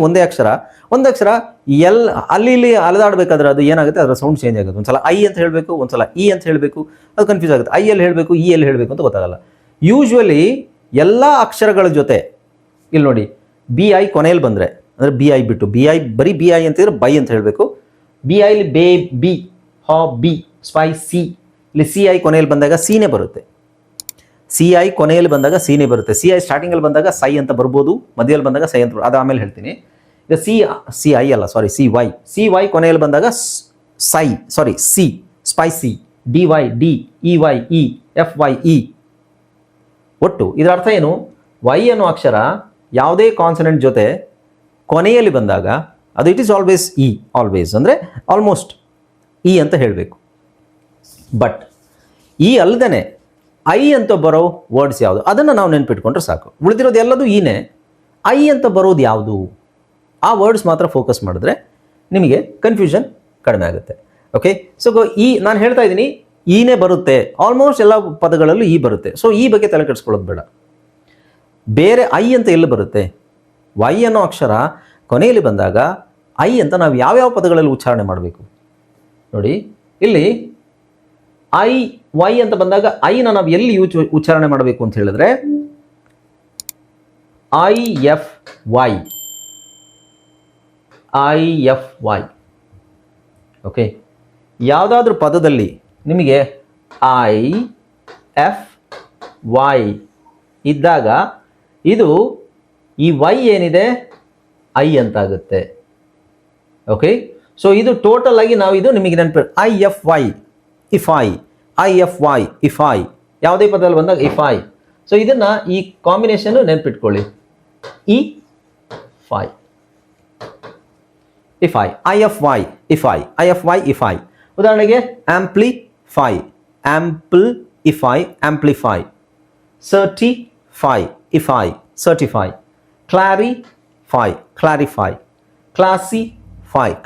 ಒಂದೇ ಅಕ್ಷರ, ಒಂದು ಅಕ್ಷರ ಅಲ್ಲಿ ಇಲ್ಲಿ ಅಲೆದಾಡಬೇಕಾದ್ರೆ ಅದು ಏನಾಗುತ್ತೆ, ಅದರ ಸೌಂಡ್ ಚೇಂಜ್ ಆಗುತ್ತೆ. ಒಂದ್ಸಲ ಐ ಅಂತ ಹೇಳಬೇಕು, ಒಂದ್ಸಲ ಇ ಅಂತ ಹೇಳಬೇಕು, ಅದು ಕನ್ಫ್ಯೂಸ್ ಆಗುತ್ತೆ. ಐ ಎಲ್ಲಿ ಹೇಳಬೇಕು, ಇ ಎಲ್ಲಿ ಹೇಳಬೇಕು ಅಂತ ಗೊತ್ತಾಗಲ್ಲ. ಯೂಶ್ವಲಿ ಎಲ್ಲ ಅಕ್ಷರಗಳ ಜೊತೆ ಇಲ್ಲಿ ನೋಡಿ, ಬಿ ಐ ಕೊನೆಯಲ್ಲಿ ಬಂದರೆ, ಅಂದರೆ ಬಿ ಐ ಬಿಟ್ಟು ಬಿ ಐ ಬರೀ ಬಿ ಐ ಅಂತಿದ್ರೆ ಬೈ ಅಂತ ಹೇಳಬೇಕು. ಬಿ ಐಲಿ ಬಿ, ಹಾ ಬಿ, ಸ್ಪೈ ಸಿ. ಇಲ್ಲಿ ಸಿ ಐ ಕೊನೆಯಲ್ಲಿ ಬಂದಾಗ ಸಿನೇ ಬರುತ್ತೆ. ಸಿ ಐ ಕೊನೆಯಲ್ಲಿ ಬಂದಾಗ ಸಿನೇ ಬರುತ್ತೆ. ಸಿ ಐ ಸ್ಟಾರ್ಟಿಂಗಲ್ಲಿ ಬಂದಾಗ ಸೈ ಅಂತ ಬರ್ಬೋದು, ಮಧ್ಯದಲ್ಲಿ ಬಂದಾಗ ಸೈ ಅಂತ, ಅದು ಆಮೇಲೆ ಹೇಳ್ತೀನಿ. ಈಗ ಸಿ ಐ ಅಲ್ಲ, ಸಾರಿ, ಸಿ ವೈ ಕೊನೆಯಲ್ಲಿ ಬಂದಾಗ ಸೈ, sorry C, spicy, D Y D, E Y E, F Y E. ಒಟ್ಟು ಇದರ ಅರ್ಥ ಏನು, ವೈ ಅನ್ನೋ ಅಕ್ಷರ ಯಾವುದೇ ಕಾನ್ಸನೆಂಟ್ ಜೊತೆ ಕೊನೆಯಲ್ಲಿ ಬಂದಾಗ ಅದು it is always E, always ಅಂದರೆ ಆಲ್ಮೋಸ್ಟ್ ಇ ಅಂತ ಹೇಳಬೇಕು. ಬಟ್ ಈ ಅಲ್ಲದೇ ಐ ಅಂತ ಬರೋ ವರ್ಡ್ಸ್ ಯಾವುದು, ಅದನ್ನು ನಾವು ನೆನ್ಪಿಟ್ಕೊಂಡ್ರೆ ಸಾಕು. ಉಳಿದಿರೋದು ಎಲ್ಲದು ಈನೇ. ಐ ಅಂತ ಬರೋದು ಯಾವುದು, ಆ ವರ್ಡ್ಸ್ ಮಾತ್ರ ಫೋಕಸ್ ಮಾಡಿದ್ರೆ ನಿಮಗೆ ಕನ್ಫ್ಯೂಷನ್ ಕಡಿಮೆ ಆಗುತ್ತೆ. ಓಕೆ, ಸೊ ನಾನು ಹೇಳ್ತಾ ಇದ್ದೀನಿ, ಈನೇ ಬರುತ್ತೆ, ಆಲ್ಮೋಸ್ಟ್ ಎಲ್ಲ ಪದಗಳಲ್ಲೂ ಈ ಬರುತ್ತೆ. ಸೊ ಈ ಬಗ್ಗೆ ತಲೆ ಕೆಡಿಸ್ಕೊಳ್ಳೋದು ಬೇಡ. ಬೇರೆ ಐ ಅಂತ ಎಲ್ಲಿ ಬರುತ್ತೆ, ವೈ ಅನ್ನೋ ಅಕ್ಷರ ಕೊನೆಯಲ್ಲಿ ಬಂದಾಗ ಐ ಅಂತ ನಾವು ಯಾವ್ಯಾವ ಪದಗಳಲ್ಲಿ ಉಚ್ಚಾರಣೆ ಮಾಡಬೇಕು ನೋಡಿ. ಇಲ್ಲಿ ವೈ ಅಂತ ಬಂದಾಗ ಐನ ನಾವು ಎಲ್ಲಿ ಉಚ್ಚಾರಣೆ ಮಾಡಬೇಕು ಅಂತ ಹೇಳಿದ್ರೆ, ಐ ಎಫ್ ವೈ. ಓಕೆ, ಯಾವುದಾದ್ರೂ ಪದದಲ್ಲಿ ನಿಮಗೆ ಐ ಎಫ್ ವೈ ಇದ್ದಾಗ ಇದು ಈ ವೈ ಏನಿದೆ ಐ ಅಂತಾಗುತ್ತೆ. ಓಕೆ, ಸೊ ಇದು ಟೋಟಲ್ ಆಗಿ ನಾವು ಇದು ನಿಮಗೆ ನೆನಪು, I F Y ify, ಯಾವುದೇ ಪದದಲ್ಲಿ ಬಂದಾಗ ಇಫ್ ಐ. ಸೊ ಇದನ್ನ ಈ ಕಾಂಬಿನೇಷನ್ ನೆನಪಿಟ್ಕೊಳ್ಳಿ, ify, ify F Y ify. ಉದಾಹರಣೆಗೆ amplify, amplify, certify, ify, certify, clarify,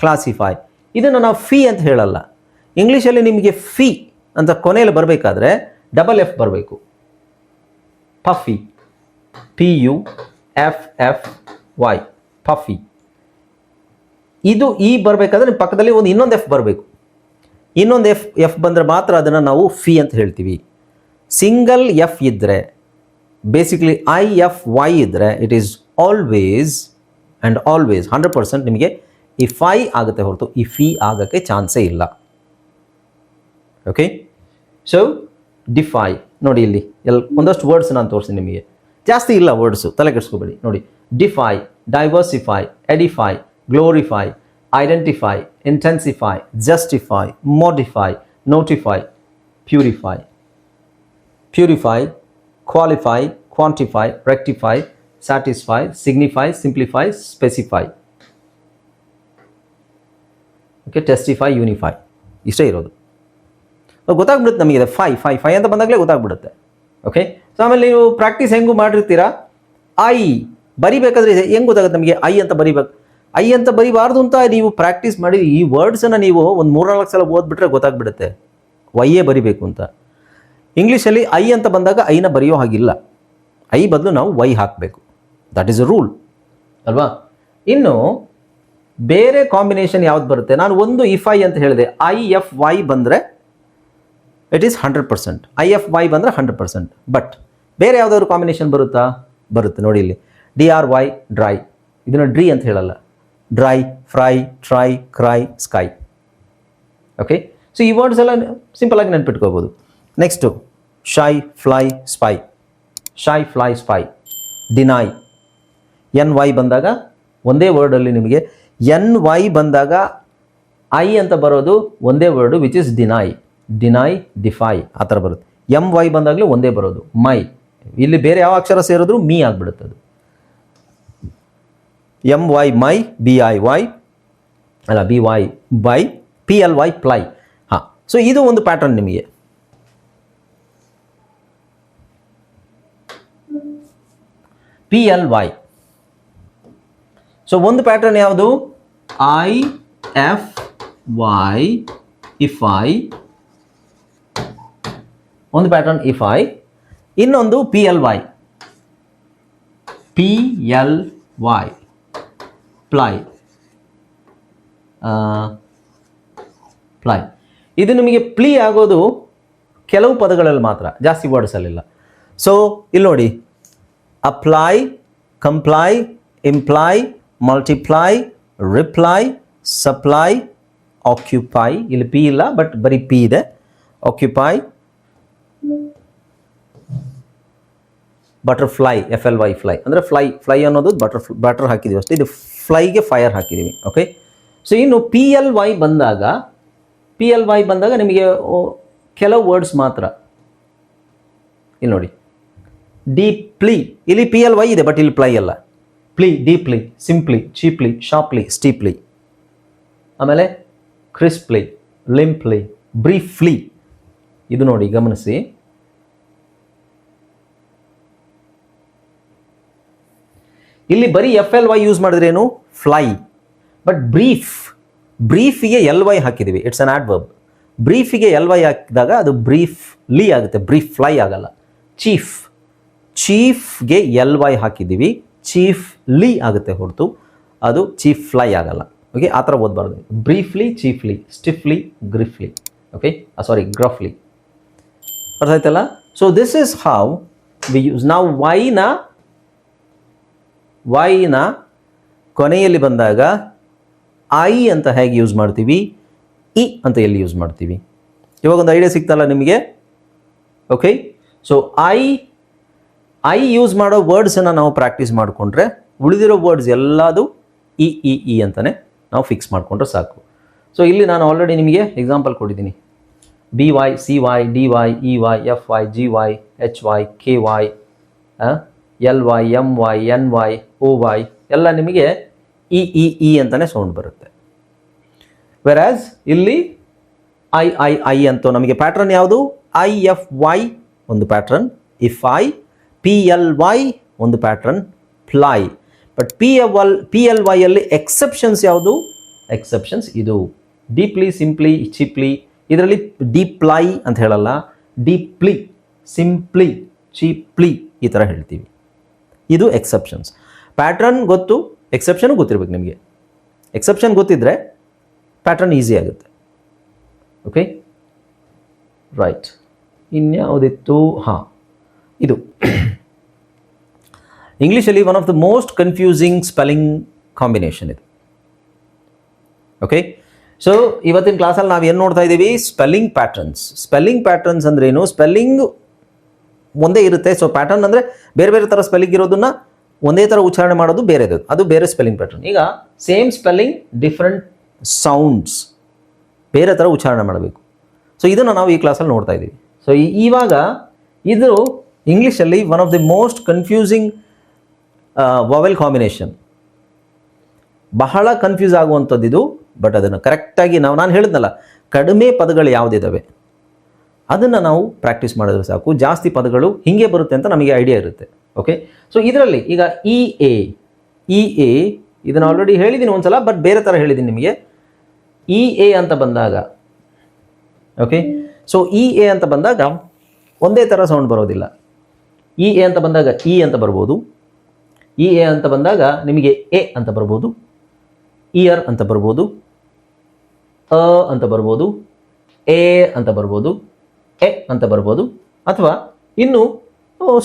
classify. ಇದನ್ನು ನಾವು ಫಿ ಅಂತ ಹೇಳಲ್ಲ. ಇಂಗ್ಲೀಷಲ್ಲಿ ನಿಮಗೆ ಫಿ ಅಂತ ಕೊನೆಯಲ್ಲಿ ಬರಬೇಕಾದ್ರೆ ಡಬಲ್ ಎಫ್ ಬರಬೇಕು. ಪಫಿ, PUFFY, ಪಫಿ. ಇದು ಈ ಬರಬೇಕಾದ್ರೆ ನಿಮ್ಮ ಪಕ್ಕದಲ್ಲಿ ಇನ್ನೊಂದು ಎಫ್ ಬರಬೇಕು. ಇನ್ನೊಂದು ಎಫ್ ಬಂದರೆ ಮಾತ್ರ ಅದನ್ನು ನಾವು ಫಿ ಅಂತ ಹೇಳ್ತೀವಿ. ಸಿಂಗಲ್ ಎಫ್ ಇದ್ದರೆ, ಬೇಸಿಕಲಿ IFY ಇದ್ದರೆ, ಇಟ್ ಈಸ್ ಆಲ್ವೇಸ್ 100% ನಿಮಗೆ ಇಫೈ ಆಗುತ್ತೆ ಹೊರತು ಇಫಿ ಆಗೋಕ್ಕೆ ಚಾನ್ಸೇ ಇಲ್ಲ. ಓಕೆ, ಸೊ ಡಿಫೈ ನೋಡಿ, ಇಲ್ಲಿ ಒಂದಷ್ಟು ವರ್ಡ್ಸ್ ನಾನು ತೋರಿಸ್ತೀನಿ ನಿಮಗೆ, ಜಾಸ್ತಿ ಇಲ್ಲ ವರ್ಡ್ಸು, ತಲೆ ಕೆಡಿಸ್ಕೋಬೇಡಿ. ನೋಡಿ, defy, diversify, edify, glorify, identify, intensify, justify, modify, notify, purify, qualify, quantify, rectify, satisfy, signify, simplify, specify. Okay, testify, unify, ಇಷ್ಟೇ ಇರೋದು. ಗೊತ್ತಾಗ್ಬಿಡುತ್ತೆ ನಮಗೆ, ಫೈ ಅಂತ ಬಂದಾಗಲೇ ಗೊತ್ತಾಗ್ಬಿಡುತ್ತೆ. ಓಕೆ, ಸೊ ಆಮೇಲೆ ನೀವು ಪ್ರಾಕ್ಟೀಸ್ ಹೆಂಗೂ ಮಾಡಿರ್ತೀರಾ, ಐ ಬರಿಬೇಕಾದ್ರೆ ಹೆಂಗೆ ಗೊತ್ತಾಗುತ್ತೆ ನಮಗೆ ಐ ಅಂತ ಬರಿಬೇಕು, ಐ ಅಂತ ಬರಿಬಾರ್ದು ಅಂತ ನೀವು ಪ್ರಾಕ್ಟೀಸ್ ಮಾಡಿ ಈ ವರ್ಡ್ಸನ್ನು ನೀವು ಒಂದು 3-4 ಸಲ ಓದ್ಬಿಟ್ರೆ ಗೊತ್ತಾಗ್ಬಿಡುತ್ತೆ ವೈಯೇ ಬರಿಬೇಕು ಅಂತ. ಇಂಗ್ಲೀಷಲ್ಲಿ ಐ ಅಂತ ಬಂದಾಗ ಐನ ಬರೆಯೋ ಹಾಗಿಲ್ಲ, ಐ ಬದಲು ನಾವು ವೈ ಹಾಕಬೇಕು. ದಟ್ ಈಸ್ ಅ ರೂಲ್ ಅಲ್ವಾ. ಇನ್ನು ಬೇರೆ ಕಾಂಬಿನೇಷನ್ ಯಾವ್ದು ಬರುತ್ತೆ, ನಾನು ಒಂದು ಇಫ್ ಐ ಅಂತ ಹೇಳಿದೆ, IFY ಬಂದರೆ ಇಟ್ ಈಸ್ 100%, IFY ಬಂದರೆ 100%. ಬಟ್ ಬೇರೆ ಯಾವುದಾದ್ರು ಕಾಂಬಿನೇಷನ್ ಬರುತ್ತೆ ನೋಡಿ. ಇಲ್ಲಿ DRY, ಡ್ರೈ, ಇದನ್ನು ಡ್ರೀ ಅಂತ ಹೇಳಲ್ಲ, dry, fry, try, cry, sky. Okay, so ಈ ವರ್ಡ್ಸ್ ಎಲ್ಲ ಸಿಂಪಲ್ ಆಗಿ ನೆನ್ಪಿಟ್ಕೋಬೋದು. Next shy, fly, spy, deny. NY ಬಂದಾಗ ಒಂದೇ ವರ್ಡಲ್ಲಿ ನಿಮಗೆ NY ಬಂದಾಗ ಐ ಅಂತ ಬರೋದು ಒಂದೇ word, which is deny, defy ಆ ಥರ ಬರುತ್ತೆ. MY ಬಂದಾಗಲೂ ಒಂದೇ ಬರೋದು, ಮೈ. ಇಲ್ಲಿ ಬೇರೆ ಯಾವ ಅಕ್ಷರ ಸೇರಿದ್ರು ಮೀ ಆಗಿಬಿಡುತ್ತೆ ಅದು. MY ಮೈ, BIY ಅಲ್ಲ, BY ಬೈ, PLY ಪ್ಲೈ. ಹಾಂ, ಸೊ ಇದು ಒಂದು ಪ್ಯಾಟರ್ನ್ ನಿಮಗೆ. PLY. ಸೊ ಒಂದು ಪ್ಯಾಟರ್ನ್ ಯಾವುದು? IFY, if I, ಒಂದು ಪ್ಯಾಟರ್ನ್ if I, ಇನ್ನೊಂದು PLY, ಪ್ಲೈ. ಇದು ನಿಮಗೆ ಪ್ಲೀ ಆಗೋದು ಕೆಲವು ಪದಗಳಲ್ಲಿ ಮಾತ್ರ, ಜಾಸ್ತಿ ವರ್ಡ್ಸಲ್ಲಿಲ್ಲ. ಸೊ ಇಲ್ಲಿ ನೋಡಿ, apply, comply, imply, multiply, reply, supply, occupy. ಇಲ್ಲಿ ಪಿ ಇಲ್ಲ, ಬಟ್ ಬರೀ ಪಿ ಇದೆ. ಆಕ್ಯುಪೈ, ಬಟರ್ಫ್ಲೈ, FLY, ಫ್ಲೈ ಅಂದರೆ ಫ್ಲೈ ಅನ್ನೋದು ಬಟರ್ ಹಾಕಿದ್ದೀವಿ ಅಷ್ಟೇ. ಇದು ಫ್ಲೈಗೆ ಫೈರ್ ಹಾಕಿದ್ದೀವಿ. ಓಕೆ. ಸೊ ಇನ್ನು PLY ಬಂದಾಗ ನಿಮಗೆ ಕೆಲವು ವರ್ಡ್ಸ್ ಮಾತ್ರ. ಇಲ್ಲಿ ನೋಡಿ, ಡೀಪ್ಲಿ, ಇಲ್ಲಿ PLY ಇದೆ, ಬಟ್ ಇಲ್ಲಿ ಪ್ಲೈ ಅಲ್ಲ. Plea, deeply, simply, cheaply, sharply, steeply. ಆಮೇಲೆ ಕ್ರಿಸ್ಪ್ಲಿ, ಲಿಂಪ್ಲಿ, ಬ್ರೀಫ್ಲಿ. ಇದು ನೋಡಿ, ಗಮನಿಸಿ. ಇಲ್ಲಿ ಬರೀ FLY ಯೂಸ್ ಮಾಡಿದ್ರೇನು? ಫ್ಲೈ. ಬಟ್ ಬ್ರೀಫಿಗೆ LY ಹಾಕಿದ್ದೀವಿ. It's an adverb. ಬ್ರೀಫಿಗೆ LY ಹಾಕಿದಾಗ ಅದು ಬ್ರೀಫ್ಲಿ ಆಗುತ್ತೆ, ಬ್ರೀಫ್ ಫ್ಲೈ ಆಗಲ್ಲ. ಚೀಫ್ಗೆ LY ಹಾಕಿದ್ದೀವಿ, ಚೀಫ್ಲಿ ಆಗುತ್ತೆ ಹೊರತು ಅದು ಚೀಫ್ ಫ್ಲೈ ಆಗಲ್ಲ. ಓಕೆ, ಆ ಥರ ಓದಬಾರ್ದು. Briefly, chiefly, ಸ್ಟಿಫ್ಲಿ, ಗ್ರಿಫ್ಲಿ. ಓಕೆ, ಸಾರಿ, ಗ್ರಫ್ಲಿ. ಅರ್ಥ ಆಯ್ತಲ್ಲ? So this is how we use. ನಾವು ವೈನ ಕೊನೆಯಲ್ಲಿ ಬಂದಾಗ ಐ ಅಂತ ಹೇಗೆ ಯೂಸ್ ಮಾಡ್ತೀವಿ, ಇ ಅಂತ ಎಲ್ಲಿ ಯೂಸ್ ಮಾಡ್ತೀವಿ, ಇವಾಗ ಒಂದು ಐಡಿಯಾ ಸಿಗ್ತಲ್ಲ ನಿಮಗೆ. ಓಕೆ. ಸೊ ಐ ಯೂಸ್ ಮಾಡೋ ವರ್ಡ್ಸನ್ನು ನಾವು ಪ್ರಾಕ್ಟೀಸ್ ಮಾಡಿಕೊಂಡ್ರೆ ಉಳಿದಿರೋ ವರ್ಡ್ಸ್ ಎಲ್ಲದು ಇ ಅಂತಲೇ ನಾವು ಫಿಕ್ಸ್ ಮಾಡಿಕೊಂಡ್ರೆ ಸಾಕು. ಸೊ ಇಲ್ಲಿ ನಾನು ಆಲ್ರೆಡಿ ನಿಮಗೆ ಎಕ್ಸಾಂಪಲ್ ಕೊಟ್ಟಿದ್ದೀನಿ. BY, CY, DY, EY, FY, GY, HY, KY, LY, MY, NY, OY ಎಲ್ಲ ನಿಮಗೆ ಇ ಅಂತಲೇ ಸೌಂಡ್ ಬರುತ್ತೆ. ವೆರಾಸ್ ಇಲ್ಲಿ ಐ ಅಂತ ನಮಗೆ ಪ್ಯಾಟ್ರನ್ ಯಾವುದು? IFY ಒಂದು ಪ್ಯಾಟ್ರನ್, IFI, PLY ಒಂದು ಪ್ಯಾಟ್ರನ್, ಪ್ಲೈ. ಬಟ್ PLY ಅಲ್ಲಿ ಎಕ್ಸೆಪ್ಷನ್ಸ್ ಯಾವುದು? ಎಕ್ಸೆಪ್ಷನ್ಸ್ ಇದು ಡೀಪ್ಲಿ, ಸಿಂಪ್ಲಿ, ಚೀಪ್ಲಿ. ಇದರಲ್ಲಿ ಡೀಪ್ಲೈ ಅಂತ ಹೇಳಲ್ಲ, ಡೀಪ್ಲಿ, ಸಿಂಪ್ಲಿ, ಚೀಪ್ಲಿ ಈ ಥರ ಹೇಳ್ತೀವಿ. ಇದು ಎಕ್ಸೆಪ್ಷನ್ಸ್. ಪ್ಯಾಟ್ರನ್ ಗೊತ್ತು, ಎಕ್ಸೆಪ್ಷನ್ ಗೊತ್ತಿರ್ಬೇಕು ನಿಮಗೆ. ಎಕ್ಸೆಪ್ಷನ್ ಗೊತ್ತಿದ್ರೆ ಪ್ಯಾಟ್ರನ್ ಈಸಿ ಆಗುತ್ತೆ. Okay, right. ಇನ್ಯಾವುದಿತ್ತು? ಹಾಂ, ಇದು ಇಂಗ್ಲೀಷಲ್ಲಿ one of the most confusing spelling combination ಇದು. ಓಕೆ. ಸೊ ಇವತ್ತಿನ ಕ್ಲಾಸಲ್ಲಿ ನಾವು ಏನು ನೋಡ್ತಾ ಇದ್ದೀವಿ? ಸ್ಪೆಲ್ಲಿಂಗ್ ಪ್ಯಾಟರ್ನ್ಸ್ ಅಂದ್ರೆ ಏನು? ಸ್ಪೆಲ್ಲಿಂಗ್ ಒಂದೇ ಇರುತ್ತೆ. ಸೊ ಪ್ಯಾಟರ್ನ್ ಅಂದರೆ ಬೇರೆ ಬೇರೆ ಥರ ಸ್ಪೆಲ್ಲಿಂಗ್ ಇರೋದನ್ನ ಒಂದೇ ಥರ ಉಚ್ಚಾರಣೆ ಮಾಡೋದು ಬೇರೆದು, ಅದು ಬೇರೆ ಸ್ಪೆಲ್ಲಿಂಗ್ ಪ್ಯಾಟರ್ನ್. ಈಗ ಸೇಮ್ ಸ್ಪೆಲ್ಲಿಂಗ್, ಡಿಫ್ರೆಂಟ್ ಸೌಂಡ್ಸ್, ಬೇರೆ ಥರ ಉಚ್ಚಾರಣೆ ಮಾಡಬೇಕು. ಸೊ ಇದನ್ನು ನಾವು ಈ ಕ್ಲಾಸಲ್ಲಿ ನೋಡ್ತಾ ಇದ್ದೀವಿ. ಸೊ ಇವಾಗ ಇದು ಇಂಗ್ಲೀಷಲ್ಲಿ one of the most confusing vowel combination. ಬಹಳ ಕನ್ಫ್ಯೂಸ್ ಆಗುವಂಥದ್ದು ಇದು. ಬಟ್ ಅದನ್ನು ಕರೆಕ್ಟಾಗಿ ನಾನು ಹೇಳಿದ್ನಲ್ಲ, ಕಡಿಮೆ ಪದಗಳು ಯಾವುದಿದ್ದಾವೆ ಅದನ್ನು ನಾವು ಪ್ರಾಕ್ಟೀಸ್ ಮಾಡಿದ್ರೆ ಸಾಕು. ಜಾಸ್ತಿ ಪದಗಳು ಹೀಗೆ ಬರುತ್ತೆ ಅಂತ ನಮಗೆ ಐಡಿಯಾ ಇರುತ್ತೆ. ಓಕೆ. ಸೊ ಇದರಲ್ಲಿ ಈಗ ಇ ಎ ಇದನ್ನು ಆಲ್ರೆಡಿ ಹೇಳಿದ್ದೀನಿ ಒಂದ್ಸಲ, ಬಟ್ ಬೇರೆ ಥರ ಹೇಳಿದ್ದೀನಿ ನಿಮಗೆ. ಇ ಎ ಅಂತ ಬಂದಾಗ, ಓಕೆ, ಸೊ ಇ ಎ ಅಂತ ಬಂದಾಗ ಒಂದೇ ಥರ ಸೌಂಡ್ ಬರೋದಿಲ್ಲ. ಇ ಎ ಅಂತ ಬಂದಾಗ ಇ ಅಂತ ಬರ್ಬೋದು, ಇ ಎ ಅಂತ ಬಂದಾಗ ನಿಮಗೆ ಎ ಅಂತ ಬರ್ಬೋದು, ಇಯರ್ ಅಂತ ಬರ್ಬೋದು, ಅಂತ ಬರ್ಬೋದು, ಎ ಅಂತ ಬರ್ಬೋದು, ಎ ಅಂತ ಬರ್ಬೋದು, ಅಥವಾ ಇನ್ನೂ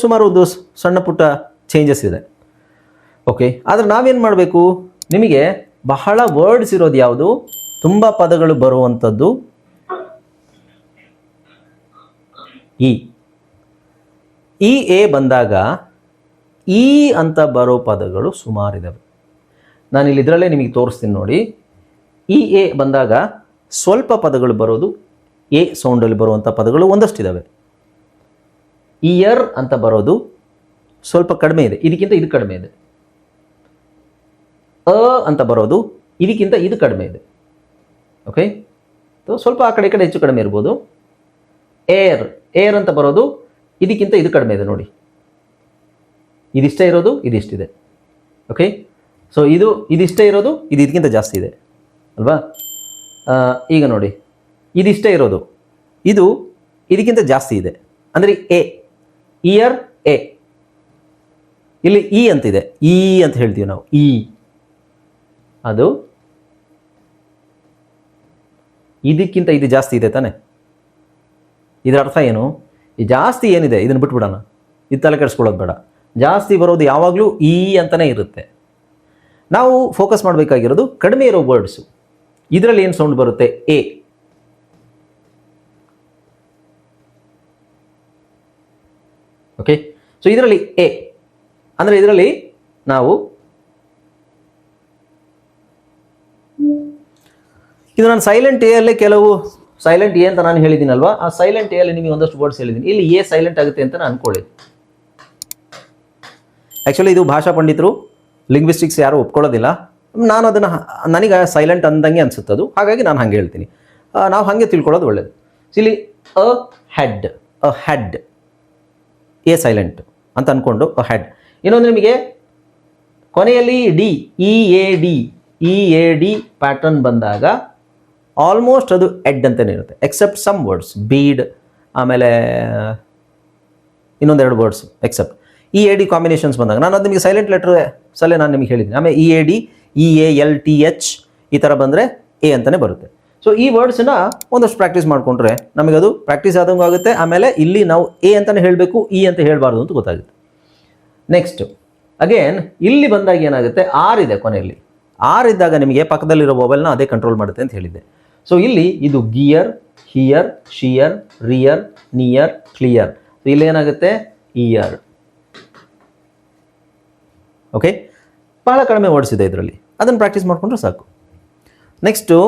ಸುಮಾರು ಒಂದು ಸಣ್ಣ ಪುಟ್ಟ ಚೇಂಜಸ್ ಇದೆ. ಓಕೆ. ಆದರೆ ನಾವೇನು ಮಾಡಬೇಕು? ನಿಮಗೆ ಬಹಳ ವರ್ಡ್ಸ್ ಇರೋದು ಯಾವುದು, ತುಂಬ ಪದಗಳು ಬರುವಂಥದ್ದು ಇ ಎ ಬಂದಾಗ ಇ ಅಂತ ಬರೋ ಪದಗಳು ಸುಮಾರಿದ್ದಾವೆ. ನಾನಿಲ್ಲಿ ಇದರಲ್ಲೇ ನಿಮಗೆ ತೋರಿಸ್ತೀನಿ ನೋಡಿ. ಇ ಎ ಬಂದಾಗ ಸ್ವಲ್ಪ ಪದಗಳು ಬರೋದು ಎ ಸೌಂಡಲ್ಲಿ ಬರುವಂಥ ಪದಗಳು ಒಂದಷ್ಟಿದ್ದಾವೆ. ಇಯರ್ ಅಂತ ಬರೋದು ಸ್ವಲ್ಪ ಕಡಿಮೆ ಇದೆ, ಇದಕ್ಕಿಂತ ಇದು ಕಡಿಮೆ ಇದೆ. ಅಂತ ಬರೋದು ಇದಕ್ಕಿಂತ ಇದು ಕಡಿಮೆ ಇದೆ. ಓಕೆ. ಸ್ವಲ್ಪ ಆ ಕಡೆ ಈ ಕಡೆ ಹೆಚ್ಚು ಕಡಿಮೆ ಇರ್ಬೋದು. ಏರ್ ಅಂತ ಬರೋದು ಇದಕ್ಕಿಂತ ಇದು ಕಡಿಮೆ ಇದೆ ನೋಡಿ. ಇದಿಷ್ಟೇ ಇರೋದು, ಇದಿಷ್ಟಿದೆ. ಓಕೆ, ಸೊ ಇದಿಷ್ಟೇ ಇರೋದು, ಇದಕ್ಕಿಂತ ಜಾಸ್ತಿ ಇದೆ ಅಲ್ವಾ. ಈಗ ನೋಡಿ, ಇದಿಷ್ಟೇ ಇರೋದು, ಇದಕ್ಕಿಂತ ಜಾಸ್ತಿ ಇದೆ. ಅಂದರೆ ಎ, ಇಯರ್ ಎ. ಇಲ್ಲಿ ಇ ಅಂತಿದೆ, ಇ ಅಂತ ಹೇಳ್ತೀವಿ ನಾವು, ಇ. ಅದು ಇದಕ್ಕಿಂತ ಇದು ಜಾಸ್ತಿ ಇದೆ ತಾನೆ. ಇದರ ಅರ್ಥ ಏನು? ಈ ಜಾಸ್ತಿ ಏನಿದೆ ಇದನ್ನು ಬಿಟ್ಬಿಡೋಣ, ಇದು ತಲೆ ಕೆಡಿಸ್ಕೊಳ್ಳೋದು ಬೇಡ. ಜಾಸ್ತಿ ಬರೋದು ಯಾವಾಗಲೂ ಇ ಅಂತಲೇ ಇರುತ್ತೆ. ನಾವು ಫೋಕಸ್ ಮಾಡಬೇಕಾಗಿರೋದು ಕಡಿಮೆ ಇರೋ ವರ್ಡ್ಸು. ಇದರಲ್ಲಿ ಏನು ಸೌಂಡ್ ಬರುತ್ತೆ? ಎ. ಓಕೆ, ಸೊ ಇದರಲ್ಲಿ ಎ ಅಂದರೆ ಇದರಲ್ಲಿ ನಾವು ಇದು ನಾನು ಸೈಲೆಂಟ್ ಎ ಅಲ್ಲೇ ಕೆಲವು ಸೈಲೆಂಟ್ ಎ ಅಂತ ನಾನು ಹೇಳಿದ್ದೀನಲ್ವಾ, ಆ ಸೈಲೆಂಟ್ ಎ ಅಲ್ಲಿ ನಿಮಗೆ ಒಂದಷ್ಟು ವರ್ಡ್ಸ್ ಹೇಳಿದ್ದೀನಿ. ಇಲ್ಲಿ ಎ ಸೈಲೆಂಟ್ ಆಗುತ್ತೆ ಅಂತ ನಾನು ಅನ್ಕೊಳ್ಳಿ. ಆ್ಯಕ್ಚುಲಿ ಇದು ಭಾಷಾ ಪಂಡಿತರು, ಲಿಂಗ್ವಿಸ್ಟಿಕ್ಸ್ ಯಾರು ಒಪ್ಕೊಳ್ಳೋದಿಲ್ಲ. ನಾನು ಅದನ್ನು ನನಗೆ ಸೈಲೆಂಟ್ ಅಂದಂಗೆ ಅನಿಸುತ್ತದು, ಹಾಗಾಗಿ ನಾನು ಹಾಗೆ ಹೇಳ್ತೀನಿ. ನಾವು ಹಾಗೆ ತಿಳ್ಕೊಳ್ಳೋದು ಒಳ್ಳೆಯದು. ಇಲ್ಲಿ ಅ ಹೆಡ್ ಎ ಸೈಲೆಂಟ್ ಅಂತ ಅಂದ್ಕೊಂಡು ಅ ಹೆಡ್. ಇನ್ನೊಂದು ನಿಮಗೆ ಕೊನೆಯಲ್ಲಿ D, E A D pattern ಬಂದಾಗ ಆಲ್ಮೋಸ್ಟ್ ಅದು ಎಡ್ ಅಂತಲೇ ಇರುತ್ತೆ, ಎಕ್ಸೆಪ್ಟ್ ಸಮ್ ವರ್ಡ್ಸ್, ಬೀಡ್, ಆಮೇಲೆ ಇನ್ನೊಂದೆರಡು words except E A D combinations ಬಂದಾಗ. ನಾನು ಅದು ನಿಮಗೆ ಸೈಲೆಂಟ್ ಲೆಟ್ರ್ ಸಲ ನಾನು ನಿಮಗೆ ಹೇಳಿದ್ದೀನಿ. ಆಮೇಲೆ ಇ ಎ ಡಿ, EALTH ಈ ಥರ ಬಂದರೆ ಎ ಅಂತಲೇ ಬರುತ್ತೆ. ಸೊ ಈ ವರ್ಡ್ಸನ್ನ ಒಂದಷ್ಟು ಪ್ರಾಕ್ಟೀಸ್ ಮಾಡಿಕೊಂಡ್ರೆ ನಮಗದು ಪ್ರಾಕ್ಟೀಸ್ ಆದಂಗೂ ಆಗುತ್ತೆ. ಆಮೇಲೆ ಇಲ್ಲಿ ನಾವು ಎ ಅಂತಲೇ ಹೇಳಬೇಕು, ಇ ಅಂತ ಹೇಳಬಾರ್ದು ಅಂತ ಗೊತ್ತಾಗುತ್ತೆ. ನೆಕ್ಸ್ಟ್ ಅಗೇನ್ ಇಲ್ಲಿ ಬಂದಾಗ ಏನಾಗುತ್ತೆ, ಆರ್ ಇದೆ ಕೊನೆಯಲ್ಲಿ. ಆರ್ ಇದ್ದಾಗ ನಿಮಗೆ ಪಕ್ಕದಲ್ಲಿರೋ ಮೊಬೈಲ್ನ ಅದೇ ಕಂಟ್ರೋಲ್ ಮಾಡುತ್ತೆ ಅಂತ ಹೇಳಿದ್ದೆ. ಸೊ ಇಲ್ಲಿ ಇದು gear, hear, shear, rear, near, clear. So ಇಲ್ಲೇನಾಗುತ್ತೆ, ಇಯರ್. ಓಕೆ, ಭಾಳ ಕಡಿಮೆ ವರ್ಡ್ಸ್ ಇದೆ ಇದರಲ್ಲಿ, ಅದನ್ನು ಪ್ರಾಕ್ಟೀಸ್ ಮಾಡಿಕೊಂಡ್ರೆ ಸಾಕು. ನೆಕ್ಸ್ಟು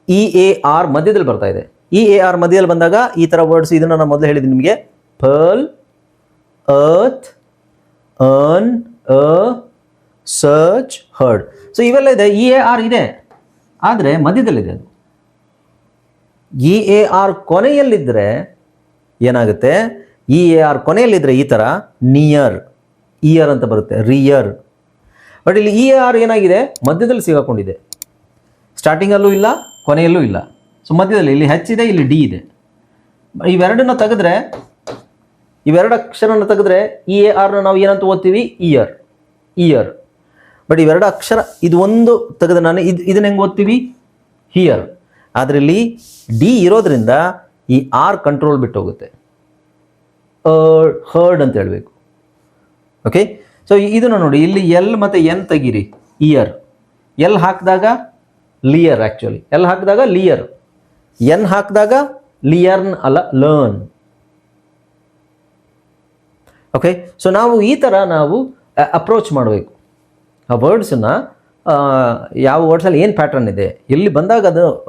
EAR ಮಧ್ಯದಲ್ಲಿ ಬರ್ತಾ ಇದೆ. EAR ಮಧ್ಯದಲ್ಲಿ ಬಂದಾಗ ಈ ಥರ ವರ್ಡ್ಸ್, ಇದನ್ನು ನಾನು ಮೊದಲು ಹೇಳಿದ್ದೀನಿ ನಿಮಗೆ. Pearl, earth, earn, search, heard. So ಇವೆಲ್ಲ ಇದೆ. EAR ಇದೆ, ಆದರೆ ಮಧ್ಯದಲ್ಲಿದೆ ಅದು. EAR ಕೊನೆಯಲ್ಲಿದ್ದರೆ ಏನಾಗುತ್ತೆ, EAR ಕೊನೆಯಲ್ಲಿದ್ದರೆ ಈ ಥರ ನಿಯರ್, ಇಯರ್ ಅಂತ ಬರುತ್ತೆ, ರಿಯರ್. ಬಟ್ ಇಲ್ಲಿ EAR ಏನಾಗಿದೆ, ಮಧ್ಯದಲ್ಲಿ ಸಿಗಾಕೊಂಡಿದೆ. ಸ್ಟಾರ್ಟಿಂಗಲ್ಲೂ ಇಲ್ಲ, ಕೊನೆಯಲ್ಲೂ ಇಲ್ಲ. ಸೊ ಮಧ್ಯದಲ್ಲಿ ಇಲ್ಲಿ ಹೆಚ್ ಇದೆ, ಇಲ್ಲಿ ಡಿ ಇದೆ. ಇವೆರಡನ್ನ ತೆಗೆದ್ರೆ, ಇವೆರಡು ಅಕ್ಷರನ ತೆಗೆದ್ರೆ EARನ ನಾವು ಏನಂತ ಓದ್ತೀವಿ, ಇಯರ್. ಬಟ್ ಇವೆರಡು ಅಕ್ಷರ, ಇದು ಒಂದು ತೆಗೆದ್ರೆ ನಾನು ಇದನ್ನ ಹೆಂಗೆ ಓದ್ತೀವಿ, ಹಿಯರ್. ಆದರೆ ಇಲ್ಲಿ ಡಿ ಇರೋದ್ರಿಂದ ಈ ಆರ್ ಕಂಟ್ರೋಲ್ ಬಿಟ್ಟು ಹೋಗುತ್ತೆ, ಹರ್ಡ್ ಅಂತ ಹೇಳಬೇಕು. ಓಕೆ, ಸೊ ಇದನ್ನು ನೋಡಿ, ಇಲ್ಲಿ ಎಲ್ ಮತ್ತು ಎನ್ ತೆಗೀರಿ, ಇಯರ್. ಎಲ್ ಹಾಕಿದಾಗ ಲಿಯರ್, ಆ್ಯಕ್ಚುಲಿ ಎಲ್ ಹಾಕಿದಾಗ ಲಿಯರ್, ಎನ್ ಹಾಕಿದಾಗ ಲಿಯರ್ನ್ ಅಲ್ಲ, ಲರ್ನ್. ಓಕೆ, ಸೊ ನಾವು ಈ ಥರ ನಾವು ಅಪ್ರೋಚ್ ಮಾಡಬೇಕು ಆ ವರ್ಡ್ಸನ್ನು. ಯಾವ ವರ್ಡ್ಸಲ್ಲಿ ಏನು ಪ್ಯಾಟರ್ನ್ ಇದೆ, ಎಲ್ಲಿ ಬಂದಾಗ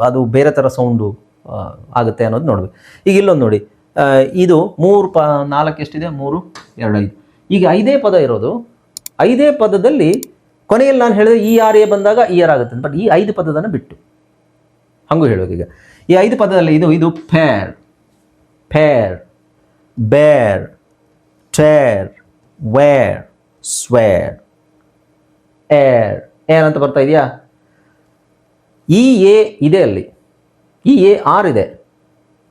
ಅದು ಬೇರೆ ಥರ ಸೌಂಡು ಆಗುತ್ತೆ ಅನ್ನೋದು ನೋಡಬೇಕು. ಈಗ ಇಲ್ಲೊಂದು ನೋಡಿ, ಇದು 4 ಎಷ್ಟಿದೆ, 3, 2, 5. ಈಗ 5 ಪದ ಇರೋದು. 5 ಪದದಲ್ಲಿ ಕೊನೆಯಲ್ಲಿ ನಾನು ಹೇಳಿದೆ ERA ಬಂದಾಗ ಇಯರ್ ಆಗುತ್ತೆ. ಬಟ್ ಈ 5 ಪದದನ್ನು ಬಿಟ್ಟು ಹಾಗೂ ಹೇಳಬೇಕು. ಈಗ ಈ 5 ಪದದಲ್ಲಿ ಇದು ಫೇರ್, ಬೇರ್, ಟೇರ್, ವೇರ್, ಸ್ವೇರ್, ಏರ್ ಅಂತ ಬರ್ತಾ ಇದೆಯಾ. EA ಇದೆ ಅಲ್ಲಿ, EAR ಇದೆ.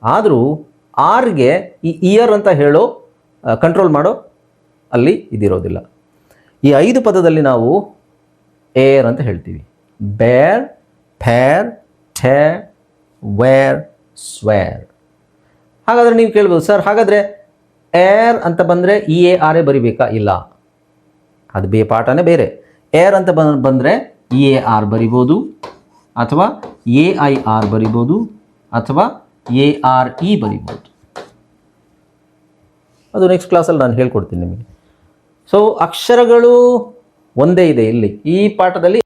ಆದರೂ ಆರ್ಗೆ ಈ ಇಯರ್ ಅಂತ ಹೇಳೋ ಕಂಟ್ರೋಲ್ ಮಾಡೋ ಅಲ್ಲಿ ಇದಿರೋದಿಲ್ಲ. ಈ 5 ಪದದಲ್ಲಿ ನಾವು ಏರ್ ಅಂತ ಹೇಳ್ತೀವಿ. ಬೇರ್, ಫೇರ್, ಟೇರ್, ವೇರ್, ಸ್ವೇರ್. ಹಾಗಾದರೆ ನೀವು ಕೇಳ್ಬೋದು, ಸರ್ ಹಾಗಾದರೆ ಏರ್ ಅಂತ ಬಂದರೆ EARA ಬರಿಬೇಕಾ? ಇಲ್ಲ, ಅದು ಪಾಠನೇ ಬೇರೆ. ಏರ್ ಅಂತ ಬಂದರೆ EAR ಬರಿಬೋದು, ಅಥವಾ AIR ಬರಿಬೋದು, ಅಥವಾ ARE ಬರಿಬೋದು. ಅದು ನೆಕ್ಸ್ಟ್ ಕ್ಲಾಸಲ್ಲಿ ನಾನು ಹೇಳ್ಕೊಡ್ತೀನಿ ನಿಮಗೆ. ಸೊ ಅಕ್ಷರಗಳು ಒಂದೇ ಇದೆ ಇಲ್ಲಿ. ಈ ಪಾಠದಲ್ಲಿ